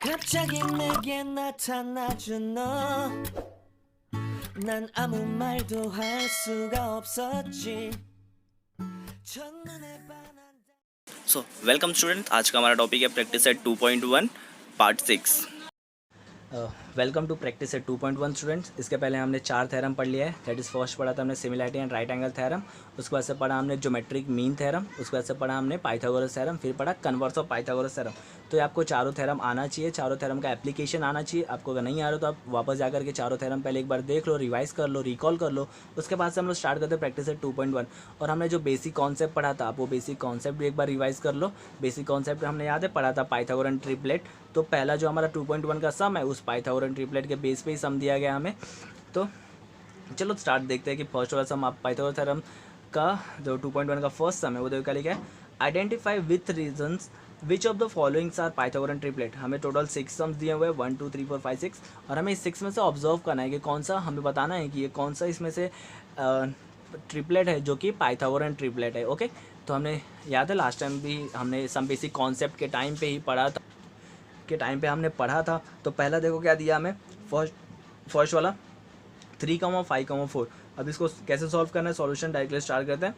갑자기 내게 나타나준 너, 난 아무 말도 할 수가 없었지. 첫눈에 반한. So welcome student, आज का हमारा टॉपिक है practice set 2.1 part 6। Welcome to practice set 2.1 students. इसके पहले हमने 4 थ्योरम पढ़ लिया है। दैट इज़ फर्स्ट पढ़ा था हमने similarity and right angle theorem, उसके बाद से पढ़ा हमने ज्योमेट्रिक मीन थ्योरम, उसके बाद से पढ़ा हमने पाइथागोरस थ्योरम, फिर पढ़ा कन्वर्स ऑफ पाइथागोरस थ्योरम। तो ये आपको चारों थ्योरम आना चाहिए, चारों थ्योरम का एप्लीकेशन आना चाहिए। आपको अगर नहीं आ रहा तो आप वापस जाकर के चारों थ्योरम पहले एक बार देख लो, रिवाइज कर लो, रिकॉल कर लो। उसके बाद से हम लोग स्टार्ट करते हैं प्रैक्टिस सेट 2.1। और हमने जो बेसिक कॉन्सेप्ट पढ़ा था, आप वो बेसिक कॉन्सेप्ट भी एक बार रिवाइज कर लो। बेसिक कॉन्सेप्ट हमने याद है पढ़ा था पाइथागोरन ट्रिपलेट। तो पहला जो हमारा 2.1 का सम है, उस पाइथागोरन ट्रिपलेट के बेस पे ही सम दिया गया हमें। तो चलो स्टार्ट देखते हैं कि फर्स्ट वाला सम आप पाइथागोरस थ्योरम का जो 2.1 का फर्स्ट सम है वो देखो क्या लिखा है। Identify with reasons which of the followings are Pythagorean triplet. हमें टोटल 6 सम्स दिए हुए हैं, 1 2 3 4 5 6। और हमें इस 6 में से ऑब्जर्व करना है कि कौन सा, हमें बताना है कि ये कौन सा इसमें से ट्रिपलेट है जो कि पाइथागोरन ट्रिपलेट है। ओके, तो हमने याद है लास्ट टाइम भी हमने सम बेसिक कॉन्सेप्ट के टाइम पे ही पढ़ा था, हमने पढ़ा था। तो पहला देखो क्या दिया हमें, फर्स्ट वाला 3, 5, 4। अब इसको कैसे सॉल्व करना है, सॉल्यूशन डायरेक्टली स्टार्ट करते हैं।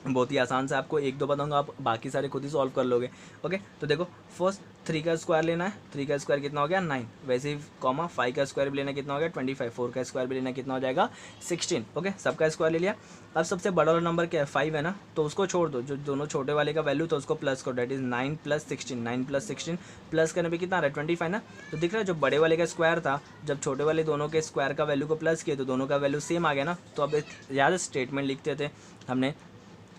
बहुत ही आसान से आपको 1-2 बताऊंगा, आप बाकी सारे खुद ही सॉल्व कर लोगे। ओके, तो देखो फर्स्ट 3 का स्क्वायर लेना है। 3 का स्क्वायर कितना हो गया 9। वैसे ही 5 का स्क्वायर भी लेना कितना हो गया 25। 4 का स्क्वायर भी लेना कितना हो जाएगा 16। ओके, सबका स्क्वायर ले लिया। अब सबसे बड़ा वाला नंबर क्या है 5 है ना, तो उसको छोड़ दो, जो दोनों छोटे वाले का वैल्यू तो उसको प्लस करो। That is 9 + 16। 9 + 16 प्लस करने पे कितना आ रहा है 25 ना। तो दिख रहा है जो बड़े वाले का स्क्वायर था, जब छोटे वाले दोनों के स्क्वायर का वैल्यू को प्लस किए तो दोनों का वैल्यू सेम आ गया ना। तो अब याद स्टेटमेंट लिखते थे हमने,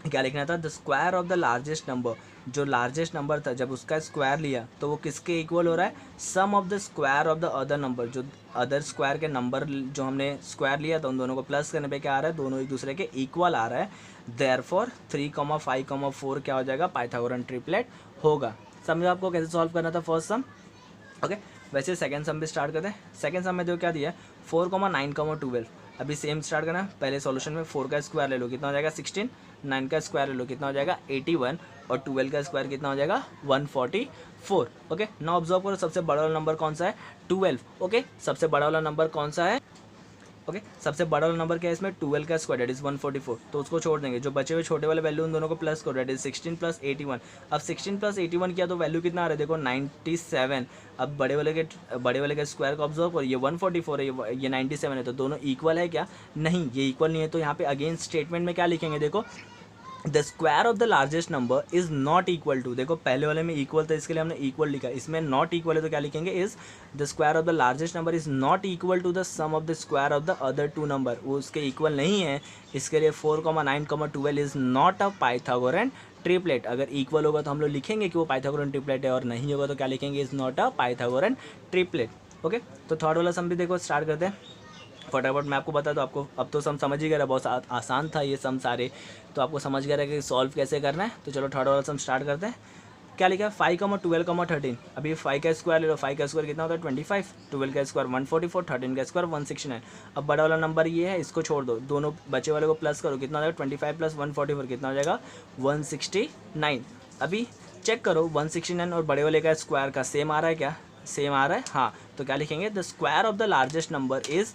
क्या लिखना था, the square of the largest number. जो लार्जेस्ट नंबर था जब उसका स्क्वायर लिया तो वो किसके इक्वल हो रहा है, sum of the square of the other number. जो अदर स्क्वायर के नंबर जो हमने स्क्वायर लिया था उन दोनों को प्लस करने पे क्या आ रहा है, दोनों एक दूसरे के इक्वल आ रहा है। देयरफॉर 3, 5, 4 क्या हो जाएगा, पाइथागोरन ट्रिपलेट होगा। समझो आपको कैसे सॉल्व करना था फर्स्ट सम। ओके, वैसे सेकंड सम भी स्टार्ट करते हैं। सेकंड सम में जो क्या दिया है 4, 9, 12। अभी सेम स्टार्ट करना है। पहले सॉल्यूशन में 4 का स्क्वायर ले लो कितना हो जाएगा 16। 9 का स्क्वायर ले लो कितना हो जाएगा 81। और 12 का स्क्वायर कितना हो जाएगा 144। ओके, नाउ ऑब्जर्व करो सबसे बड़ा वाला नंबर कौन सा है 12। ओके, सबसे बड़ा वाला नंबर कौन सा है, ओके सबसे बड़ा वाला नंबर क्या है इसमें 12 का स्क्वायर डेट इज 144। तो उसको छोड़ देंगे, जो बचे हुए छोटे वाले वैल्यू उन दोनों को प्लस करो। That is 16 + 81। अब 16 + 81 किया तो वैल्यू कितना आ रहा है देखो 97। अब बड़े वाले के स्क्वायर को ऑब्जर्व करो, ये 144 है, ये 97 है, तो दोनों इक्वल है क्या, नहीं ये इक्वल नहीं है। तो यहाँ पे अगेन स्टेटमेंट में क्या लिखेंगे देखो, the square of the largest number is not equal to. देखो पहले वाले में इक्वल था इसके लिए हमने इक्वल लिखा, इसमें नॉट इक्वल है तो क्या लिखेंगे, is the square of the largest number is not equal to the sum of the square of the other 2 number. वो उसके इक्वल नहीं है, इसके लिए 4, 9, 12 is not a Pythagorean triplet. अगर इक्वल होगा तो हम लोग लिखेंगे कि वो पाइथागोरन ट्रिपलेट है, और नहीं होगा तो क्या लिखेंगे, is not a Pythagorean triplet. Okay, तो थर्ड वाला सम भी देखो स्टार्ट करते हैं फटाफट। मैं आपको बता दूँ, आपको अब तो सम समझ ही गया, बहुत आसान था ये सम सारे, तो आपको समझ गया कि सॉल्व कैसे करना है। तो चलो थर्ड वाला सम स्टार्ट करते हैं। क्या लिखा है 5, 12, 13। अभी 5 का स्क्वायर ले लो, 5 का स्क्वायर कितना होता है 25। 12 का स्क्वायर 144। 13 का स्क्वायर 169। अब बड़ा वाला नंबर ये है, इसको छोड़ दो, दोनों बचे वाले को प्लस करो, कितना हो जाएगा 25 + 144 कितना हो जाएगा 169। अभी चेक करो 169 और बड़े वाले का स्क्वायर का सेम आ रहा है क्या, सेम आ रहा है हाँ। तो क्या लिखेंगे, the square of the largest number is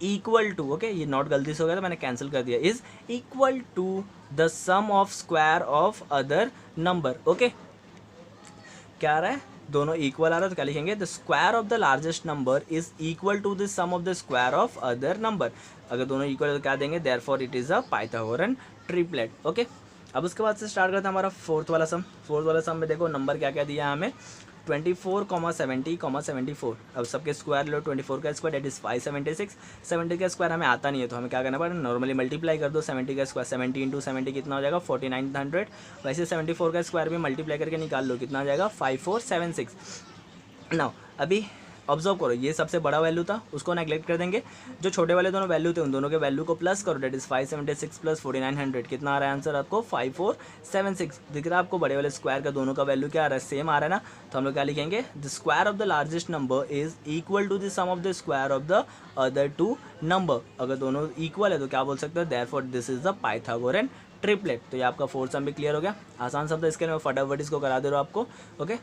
equal to, okay ये नॉट गलती से हो गया था मैंने कैंसिल कर दिया, is equal to the sum of square of other number. Okay, क्या आ रहा है, दोनों इक्वल आ रहा है तो क्या लिखेंगे, the square of the largest number is equal to the sum of the square of other number. अगर दोनों इक्वल है तो क्या देंगे, therefore it is a Pythagorean triplet. Okay, अब उसके बाद से स्टार्ट करते हैं हमारा फोर्थ वाला सम। फोर्थ वाला सम में देखो नंबर क्या क्या दिया है हमें 24, 70, 74। अब सबके स्क्वायर लो, 24 का स्क्वायर डेट इज 576। 70 का स्क्वायर हमें आता नहीं है तो हमें क्या करना पड़ेगा, नॉर्मली मल्टीप्लाई कर दो। 70 का स्क्वायर 70 × 70 कितना हो जाएगा 4900। वैसे 74 का स्क्वायर भी मल्टीप्लाई करके निकाल लो, कितना हो जाएगा 5476। नाउ अभी ऑब्जर्व करो, ये सबसे बड़ा वैल्यू था उसको नेगलेक्ट कर देंगे, जो छोटे वाले दोनों वैल्यू थे उन दोनों के वैल्यू को प्लस करो। डेट इज 576 + 4900 कितना आ रहा है आंसर आपको 5476। दिख रहा है आपको बड़े वाले स्क्वायर का दोनों का वैल्यू क्या आ रहा है, सेम आ रहा है ना। तो हम लोग क्या लिखेंगे, the square of the largest number is equal to the sum of the square of the other 2 number. अगर दोनों इक्वल है तो क्या बोल सकते हैं, therefore this is the Pythagorean triplet. तो ये आपका फोर्थ सम भी क्लियर हो गया, आसान शब्द है, इसके लिए मैं फटाफट इसको करा दे रहा हूँ आपको। ओके,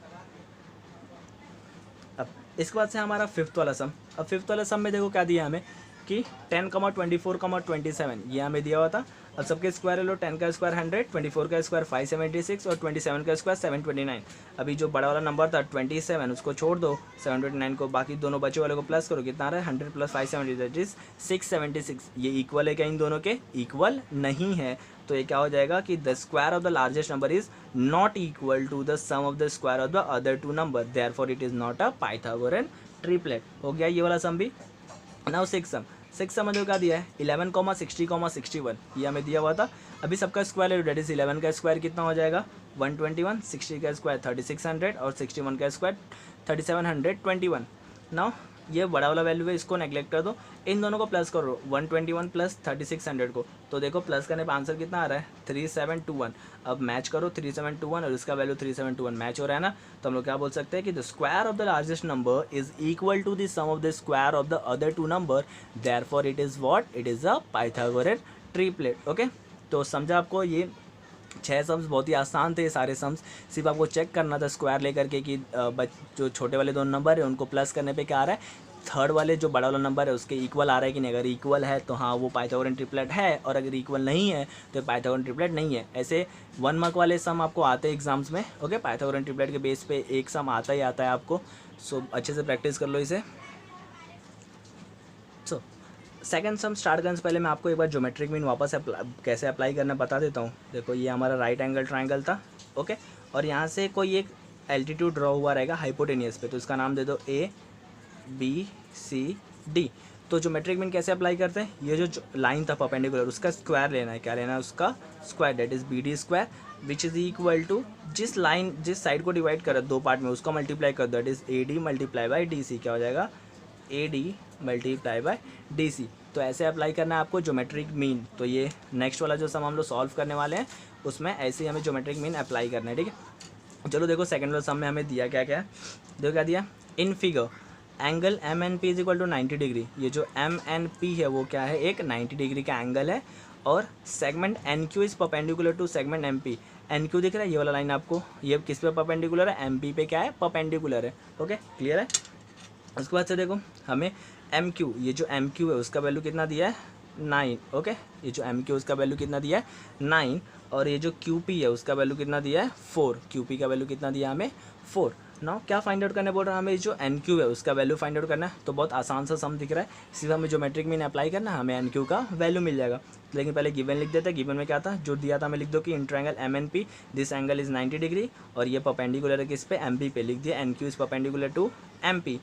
अब इसके बाद से हमारा फिफ्थ वाला सम। अब फिफ्थ वाला सम में देखो क्या दिया हमें कि 10, 24, 27 ये हमें दिया हुआ था। अब सबके स्क्वायर ले लो, 10 का स्क्वायर 100, 24 का स्क्वायर 576 और 27 का स्क्वायर 729। अभी जो बड़ा वाला नंबर था 27 उसको छोड़ दो, 729 को, बाकी दोनों बचे वाले को प्लस करो, कितना आ रहा है 100 प्लस 570 दैट इज 676। ये इक्वल है क्या इन दोनों के? इक्वल नहीं है। तो ये क्या हो जाएगा कि the square of the largest number is not equal to the sum of the square of the other two number, therefore it is not a Pythagorean triplet. हो गया ये वाला सम भी। नाउ सिक्स सम में क्या दिया है 11, 60, 61 ये हमें दिया हुआ था। अभी सबका स्क्वायर ले लो, डेट इज 11 का स्क्वायर कितना हो जाएगा 121, 60 का स्क्वायर 3600 और 61 का स्क्वायर 3721। नाउ ये बड़ा वाला वैल्यू है, इसको नेग्लेक्ट कर दो, इन दोनों को प्लस करो 121 प्लस 3600 को, तो देखो प्लस करने पर आंसर कितना आ रहा है 3721। अब मैच करो 3721 और इसका वैल्यू 3721 मैच हो रहा है ना, तो हम लोग क्या बोल सकते हैं कि the square of the largest number is equal to the sum of the square of the other two number, therefore it is what, it is a Pythagorean triplet. Okay, तो समझा आपको? ये 6 सम्स बहुत ही आसान थे सारे सम्स, सिर्फ आपको चेक करना था स्क्वायर लेकर के कि जो छोटे वाले दोनों नंबर है उनको प्लस करने पे क्या आ रहा है, थर्ड वाले जो बड़ा वाला नंबर है उसके इक्वल आ रहा है कि नहीं। अगर इक्वल है तो हाँ वो पाइथागोरन ट्रिपलेट है, और अगर इक्वल नहीं है तो पाइथागोरन ट्रिपलेट नहीं है। ऐसे 1 मार्क वाले सम आपको आते हैं एग्जाम्स में। ओके, पाइथागोरन ट्रिपलेट के बेस पे एक सम आता ही आता है आपको, सो अच्छे से प्रैक्टिस कर लो इसे। सो सेकंड सम स्टार्ट करने से पहले मैं आपको एक बार ज्योमेट्रिक मीन वापस कैसे अप्लाई करना बता देता हूँ। देखो ये हमारा राइट एंगल ट्राइंगल था। ओके, और यहाँ से कोई एक एल्टीट्यूड ड्रॉ हुआ रहेगा हाइपोटेनियस पे, तो इसका नाम दे दो ABCD। तो ज्योमेट्रिक मीन कैसे अप्लाई करते हैं, ये जो लाइन था परपेंडिकुलर उसका स्क्वायर लेना है। क्या लेना है? उसका square, that is BD square which is equal to जिस साइड को डिवाइड कर दो पार्ट में उसको मल्टीप्लाई कर दो, that is AD multiply by DC। क्या हो जाएगा AD मल्टीप्लाई बाय DC। तो ऐसे अप्लाई करना है आपको ज्योमेट्रिक मीन। तो ये नेक्स्ट वाला जो सम हम लोग सॉल्व करने वाले हैं उसमें ऐसे ही हमें ज्योमेट्रिक मीन अप्लाई करना है, ठीक है। चलो देखो सेकंड वाला सम में हमें दिया क्या क्या है, देखो क्या दिया, in figure angle MNP is equal to 90 degree. ये जो MNP है वो क्या है, एक 90 डिग्री का एंगल है, और segment NQ is perpendicular to segment MP। NQ दिख रहा है ये वाला लाइन आपको, ये किस पे परपेंडिकुलर है, MP पे क्या है, परपेंडिकुलर है। ओके, क्लियर है। उसके बाद से देखो हमें MQ, ये जो MQ है उसका वैल्यू कितना दिया है 9। ओके, ये जो MQ उसका वैल्यू कितना दिया है 9, और ये जो QP है उसका वैल्यू कितना दिया है 4। QP का वैल्यू कितना दिया हमें 4। नाउ क्या फाइंड आउट करने बोल रहा है हमें, जो NQ है उसका वैल्यू फाइंड आउट करना है। तो बहुत आसान सा सम दिख रहा है, सिर्फ हमें ज्योमेट्रिक मीन अप्लाई करना है, हमें NQ का वैल्यू मिल जाएगा। लेकिन पहले गिवन लिख देते हैं। गिवन में क्या था, जो दिया था हमें लिख दो कि in triangle MNP this angle is 90 degree, और ये परपेंडिकुलर है किस पे, MP पे। लिख दिया NQ is perpendicular to MP,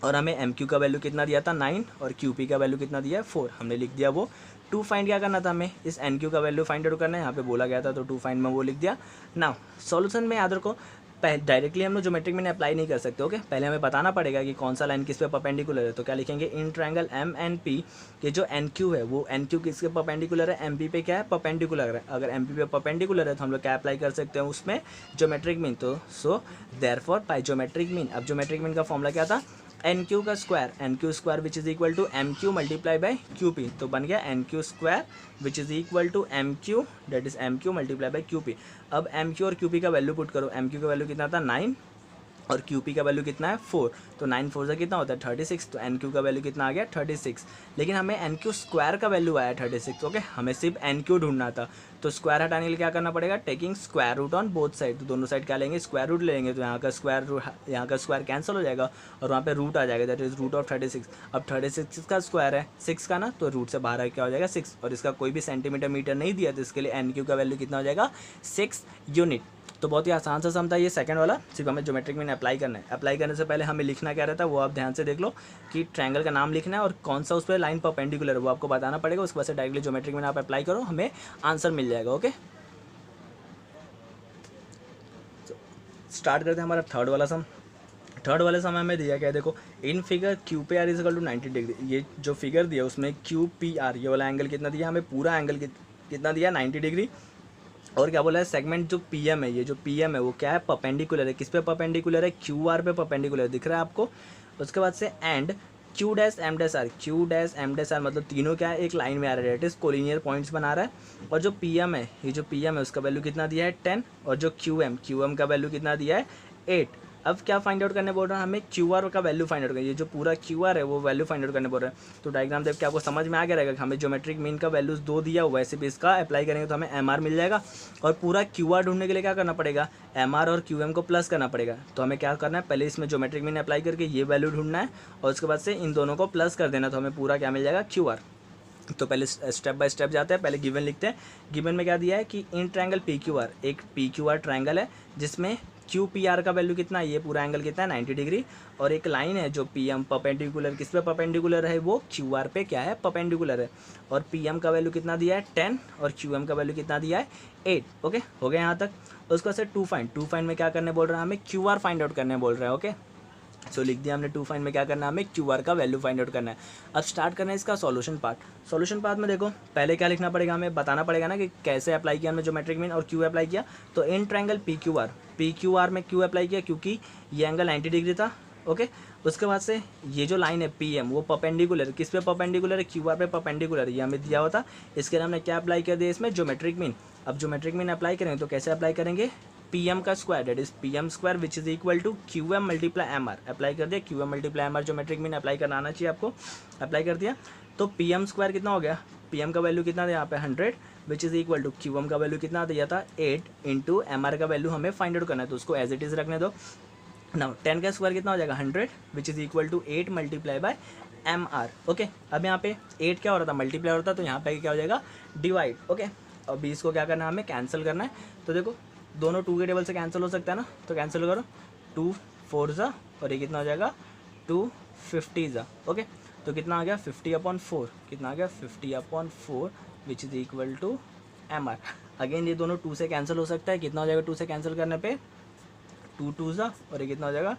और हमें MQ का वैल्यू कितना दिया था 9, और QP का वैल्यू कितना दिया है 4, हमने लिख दिया वो। टू फाइंड क्या करना था हमें, इस NQ का वैल्यू फाइंड आउट करना है, यहाँ पे बोला गया था, तो टू फाइंड में वो लिख दिया। नाउ सॉल्यूशन में याद रखो डायरेक्टली हम लोग ज्योमेट्रिक मीन अप्लाई नहीं कर सकते। ओके, पहले हमें बताना पड़ेगा कि कौन सा लाइन किस पे परपेंडिकुलर है। तो क्या लिखेंगे, इन ट्रायंगल MNP के जो NQ है वो NQ किसके परपेंडिकुलर है, MP पे क्या है, परपेंडिकुलर है। अगर MP पे परपेंडिकुलर है तो हम लोग क्या अप्लाई कर सकते हैं उसमें, ज्योमेट्रिक मीन। तो so therefore by geometric mean, अब ज्योमेट्रिक मीन का फॉर्मूला क्या था, NQ का square, NQ square which is equal to MQ multiply by QP। तो बन गया NQ square which is equal to MQ, that is MQ multiply by QP। अब MQ और QP का वैल्यू पुट करो, MQ का वैल्यू कितना था 9, और QP का वैल्यू कितना है 4। तो 9 4 से कितना होता है 36, तो NQ का वैल्यू कितना आ गया 36। लेकिन हमें NQ स्क्वायर का वैल्यू आया 36। ओके, हमें सिर्फ NQ ढूंढना था, तो स्क्वायर हटाने के लिए क्या करना पड़ेगा, taking square root on both side. तो दोनों साइड क्या लेंगे, स्क्वायर रूट लेंगे, तो यहाँ का स्क्वायर कैंसिल हो जाएगा, और वहाँ पे रूट आ जाएगा, दैट इज रूट ऑफ 36। अब 36 का स्क्वायर है 6 का ना, तो रूट से बाहर क्या हो जाएगा 6, और इसका कोई भी सेंटीमीटर मीटर नहीं दिया, तो इसके लिए NQ का वैल्यू कितना हो जाएगा 6 यूनिट। तो बहुत ही आसान सा सम था ये सेकंड वाला, सिर्फ हमें ज्योमेट्रिक मीन अप्लाई करना है। अप्लाई करने से पहले हमें लिखना क्या रहता है वो आप ध्यान से देख लो, कि ट्रायंगल का नाम लिखना है और कौन सा उस पर लाइन परपेंडिकुलर है वो आपको बताना पड़ेगा। उसके बाद से डायरेक्टली ज्योमेट्रिक मीन आप अप्लाई करो, हमें आंसर मिल जाएगा। ओके, स्टार्ट करते हैं हमारा थर्ड वाला सम। थर्ड वाले समय में दिया क्या है, देखो in figure QPR is equal to 90 degree. ये जो फिगर दिया उसमें QPR ये वाला एंगल कितना दिया हमें, पूरा एंगल कितना दिया 90 डिग्री। और क्या बोला है, सेगमेंट जो PM है, ये जो PM है वो क्या है, परपेंडिकुलर है, किस पे परपेंडिकुलर है, QR पे परपेंडिकुलर दिख रहा है आपको। उसके बाद से and Q dash M dash R, Q dash M dash R मतलब तीनों क्या है, एक लाइन में आ रहा है, डेट इज कोलिनियर पॉइंट्स बना रहा है। और जो PM है, ये जो PM है उसका वैल्यू कितना दिया है 10, और जो QM का वैल्यू कितना दिया है 8। अब क्या फाइंड आउट करने बोल रहा है हमें, क्यू आर का वैल्यू फाइंड आउट करना, ये जो पूरा क्यू आर है वो वैल्यू फाइंड आउट करने बोल रहा है। तो डायग्राम देख के आपको समझ में आ गया रहेगा कि हमें ज्योमेट्रिक मीन का वैल्यूज 2 दिया हुआ है, सिर्फ इसका अप्लाई करेंगे तो हमें एम आर मिल जाएगा। और पूरा क्यू आर ढूंढने के लिए क्या करना पड़ेगा, एम आर और क्यू एम को प्लस करना पड़ेगा। तो हमें क्या करना है, पहले इसमें ज्योमेट्रिक मीन अप्लाई करके ये वैल्यू ढूंढना है और उसके बाद से इन दोनों को प्लस कर देना, तो हमें पूरा क्या मिल जाएगा, क्यू आर। तो पहले स्टेप बाय स्टेप जाते हैं, पहले गिवन लिखते हैं। गिवन में क्या दिया है कि इन ट्रायंगल पी क्यू आर, एक पी क्यू आर ट्रायंगल है जिसमें क्यू पी आर का वैल्यू कितना है, ये पूरा एंगल कितना है 90 डिग्री, और एक लाइन है जो पी एम परपेंडिकुलर, किस पे परपेंडिकुलर है, वो क्यू आर पे क्या है, परपेंडिकुलर है। और पी एम का वैल्यू कितना दिया है 10 और क्यू एम का वैल्यू कितना दिया है 8। ओके, हो गया यहाँ तक। उसके बाद से टू फाइंड में क्या करने बोल रहा है हमें, क्यू आर फाइंड आउट करने बोल रहा है। ओके, सो लिख दिया हमने। टू फाइंड में क्या करना है, हमें क्यू आर का वैल्यू फाइंड आउट करना है। अब स्टार्ट करना है इसका सॉल्यूशन पार्ट। सॉल्यूशन पार्ट में देखो पहले क्या लिखना पड़ेगा, हमें बताना पड़ेगा ना कि कैसे अप्लाई किया हमने ज्योमेट्रिक मीन और क्यू अप्लाई किया। तो in triangle P Q R में क्यू अप्लाई किया क्योंकि ये एंगल 90 डिग्री था। ओके, उसके बाद से ये जो लाइन है पी एम वो परपेंडिकुलर, किस पे परपेंडिकुलर है, क्यू आर पे परपेंडिकुलर है, ये हमें दिया हुआ था। इसके लिए हमने क्या अप्लाई कर दिया इसमें, ज्योमेट्रिक मीन। अब ज्योमेट्रिक मीन अप्लाई करेंगे तो कैसे अप्लाई करेंगे, पी एम का square that is P M square which is equal to Q M multiply M R. Apply कर दिया, Q M multiply M R geometric mean apply करना आना चाहिए आपको। अप्लाई कर दिया तो पी एम स्क्वायर कितना हो गया, पी एम का वैल्यू कितना था यहाँ पे 100 which is equal to Q M का वैल्यू कितना दिया था 8 इंटू एम आर का वैल्यू हमें फाइंड आउट करना है, तो उसको एज इट इज़ रखने दो। नाउ 10 का स्क्वायर कितना हो जाएगा 100 which is equal to 8 multiply by M R. Okay, अब यहाँ पे 8 क्या हो रहा था, मल्टीप्लाई हो रहा था, तो यहाँ पे क्या हो जाएगा डिवाइड। ओके, और 20 को क्या करना है हमें, कैंसिल करना है। तो देखो दोनों 2 के टेबल से कैंसिल हो सकता है ना, तो कैंसिल करो, 2 4 ज़ा और ये कितना हो जाएगा 250 ज़ा। ओके, तो कितना आ गया 50/4, कितना आ गया 50/4 which is equal to M R. Again ये दोनों 2 से कैंसिल हो सकता है, कितना हो जाएगा 2 से कैंसिल करने पे 2 2 ज़ा और ये कितना हो जाएगा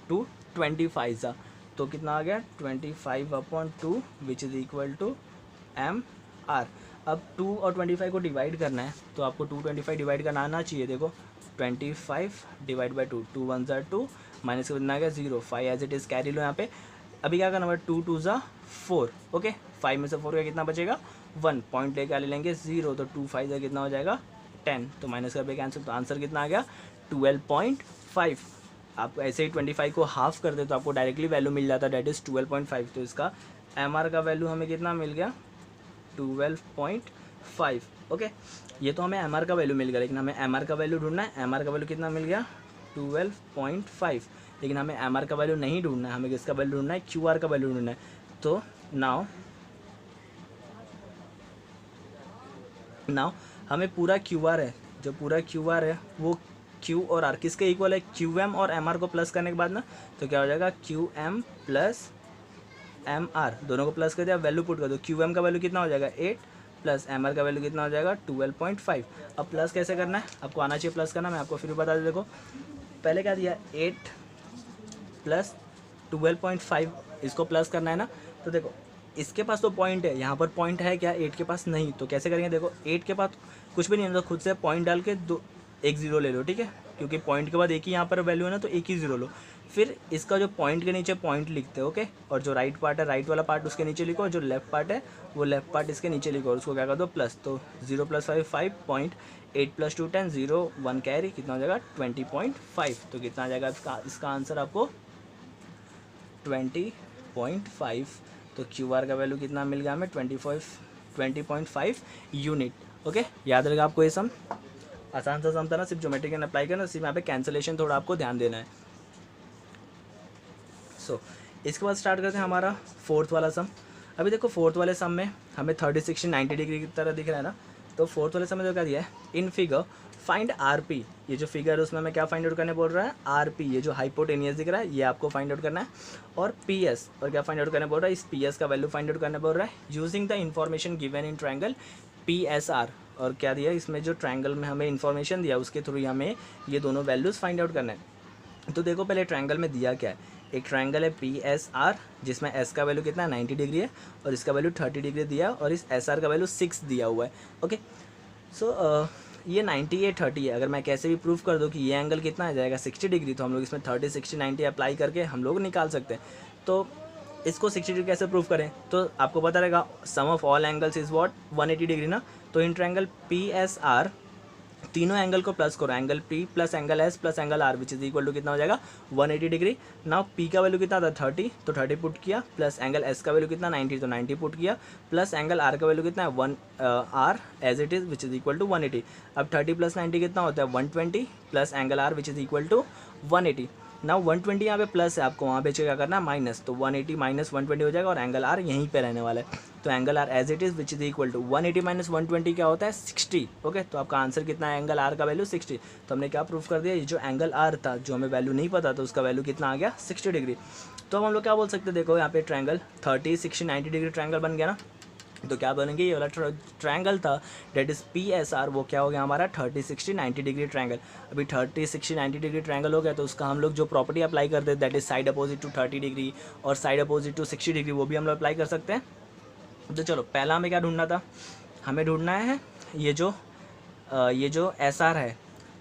225 ज़ा। तो कितना आ गया 25/2 which is equal to M R. अब 2 और 25 को डिवाइड करना है, तो आपको 225 डिवाइड करना आना चाहिए। देखो 25 डिवाइड बाई 2, 2 1 ज़ा 2 माइनस का कितना आ गया 0, 5 एज इट इज़ कैरी लो यहाँ पे। अभी क्या करना है 2 2 ज़ा 4। ओके, 5 में से 4 का कितना बचेगा 1, पॉइंट लेके ले लेंगे 0, तो 2 5 ज़ा कितना हो जाएगा 10, तो माइनस का कैंसिल, तो आंसर कितना आ गया 12.5। आप ऐसे ही 25 को हाफ कर दे तो आपको डायरेक्टली वैल्यू मिल जाता है दैट इज़ 12.5। तो इसका एम आर का वैल्यू हमें कितना मिल गया 12.5। ओके, ये तो हमें एम आर का वैल्यू मिल गया, लेकिन हमें एम आर का वैल्यू ढूंढना है। एम आर का वैल्यू कितना मिल गया 12.5, लेकिन हमें एम आर का वैल्यू नहीं ढूंढना है, हमें किसका वैल्यू ढूंढना है, क्यू आर का वैल्यू ढूंढना है। तो नाउ हमें पूरा क्यू आर है, जो पूरा क्यू आर है वो क्यू और आर किसके इक्वल है, क्यू एम और एम आर को प्लस करने के बाद ना, तो क्या हो जाएगा Q M plus M R, दोनों को प्लस कर दिया, वैल्यू पुट कर दो। क्यू एम का वैल्यू कितना हो जाएगा 8 प्लस एम आर का वैल्यू कितना हो जाएगा 12.5। अब प्लस कैसे करना है, आपको आना चाहिए प्लस करना, मैं आपको फिर बता दूँ। देखो पहले क्या दिया 8 प्लस 12.5, इसको प्लस करना है ना। तो देखो इसके पास तो पॉइंट है, यहाँ पर पॉइंट है क्या 8 के पास नहीं, तो कैसे करेंगे, देखो 8 के पास कुछ भी नहीं है तो खुद से पॉइंट डाल के एक ज़ीरो ले लो, ठीक है, क्योंकि पॉइंट के बाद एक ही यहाँ पर वैल्यू है ना, तो एक ही ज़ीरो लो। फिर इसका जो पॉइंट के नीचे पॉइंट लिखते हो, ओके, और जो राइट पार्ट है राइट वाला पार्ट उसके नीचे लिखो, और जो लेफ्ट पार्ट है वो लेफ्ट पार्ट इसके नीचे लिखो, और उसको क्या कर दो प्लस। तो 0 + 5 5 पॉइंट, 8 + 2 10, 0 1 कैरी, कितना हो जाएगा 20.5। तो कितना आ जाएगा इसका आंसर आपको 20.5। तो क्यू आर का वैल्यू कितना मिल गया हमें 20.5 यूनिट। ओके, याद रहेगा आपको ये सम, आसान सा सम था ना, सिर्फ ज्योमेट्रिक एंड अप्लाई करना, सिर्फ यहाँ पे कैंसलेशन थोड़ा आपको ध्यान देना है। सो इसके बाद स्टार्ट करते हैं हमारा फोर्थ वाला सम। अभी देखो फोर्थ वाले सम में हमें 30 60 90 डिग्री की तरह दिख रहा है ना, तो फोर्थ वाले सम में जो क्या दिया है, in figure find R P, ये जो फिगर है उसमें हमें क्या फाइंड आउट करने बोल रहा है आर पी, ये जो हाइपोटेनियस दिख रहा है ये आपको फाइंड आउट करना है, और पी एस, और क्या फाइंड आउट करने बोल रहा है, इस पी एस का वैल्यू फाइंड आउट करने बोल रहा है using the information given in triangle P S are. और क्या दिया इसमें, जो ट्रायंगल में हमें इन्फॉर्मेशन दिया उसके थ्रू हमें ये दोनों वैल्यूज़ फाइंड आउट करना है। तो देखो पहले ट्रायंगल में दिया क्या है, एक ट्रायंगल है पी एस आर जिसमें एस का वैल्यू कितना है 90 डिग्री है, और इसका वैल्यू 30 डिग्री दिया, और इस एस आर का वैल्यू 6 दिया हुआ है। ओके, सो ये 90 है 30 है, अगर मैं कैसे भी प्रूफ कर दूँ कि ये एंगल कितना आ जाएगा 60 डिग्री, तो हम लोग इसमें 30 60 90 अप्लाई करके हम लोग निकाल सकते हैं। तो इसको 60 डिग्री कैसे प्रूफ करें, तो आपको पता रहेगा sum of all angles is what 180 degree ना। तो in triangle P S R तीनों एंगल को प्लस करो, angle P plus angle S plus angle R which is equal to कितना हो जाएगा 180 डिग्री। नाउ पी का वैल्यू कितना था 30, तो 30 पुट किया, प्लस एंगल एस का वैल्यू कितना 90, तो 90 पुट किया, प्लस एंगल आर का वैल्यू कितना है 1 R as it is which is equal to 180। अब 30 प्लस 90 कितना होता है 120 plus angle R which is equal to 180। Now 120 यहाँ पे प्लस है, आपको वहाँ पे क्या करना है माइनस, तो 180 माइनस 120 हो जाएगा और एंगल आर यहीं पे रहने वाला है। तो angle R as it is which is equal to 180 minus 120 क्या होता है 60। ओके, तो आपका आंसर कितना है एंगल आर का वैल्यू 60। तो हमने क्या प्रूफ कर दिया, ये जो एंगल आर था जो हमें वैल्यू नहीं पता था उसका वैल्यू कितना आ गया 60 डिग्री। तो अब हम लोग क्या बोल सकते हैं, देखो यहाँ पे ट्रायंगल 30 60 90 डिग्री ट्रायंगल बन गया ना, तो क्या बनेंगे ये वाला ट्रायंगल था that is P S are, वो क्या हो गया हमारा 30 60 90 डिग्री ट्रायंगल। अभी 30 60 90 डिग्री ट्रायंगल हो गया तो उसका हम लोग जो प्रॉपर्टी अप्लाई करते हैं that is side opposite to 30 degree और साइड अपोजिट टू 60 डिग्री, वो भी हम लोग अप्लाई कर सकते हैं। तो चलो पहला हमें क्या ढूंढना था, हमें ढूंढना है ये जो एस आर है,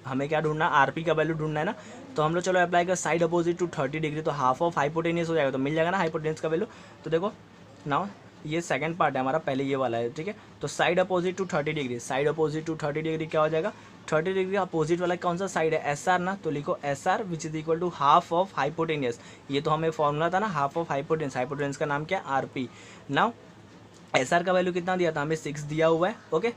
हमें क्या ढूंढना है आर पी का वैल्यू ढूंढना है ना। तो हम लोग चलो अप्लाई कर साइड अपोजिट टू 30 डिग्री, तो हाफ ऑफ हाइपोटेनियस हो जाएगा, तो मिल जाएगा ना हाइपोटेनियस का वैल्यू। तो देखो नाउ ये सेकंड पार्ट है हमारा, पहले ये वाला है, ठीक है। तो side opposite to 30 degree, side opposite to 30 degree क्या हो जाएगा 30 डिग्री का अपोजिट वाला कौन सा साइड है एस आर ना, तो लिखो S R which is equal to half of hypotenuse. ये तो हमें फॉर्मूला था ना हाफ ऑफ हाइपोटेनियस, हाइपोटेनियस का नाम क्या R P. Now S R का वैल्यू कितना दिया था हमें 6 दिया हुआ है। ओके,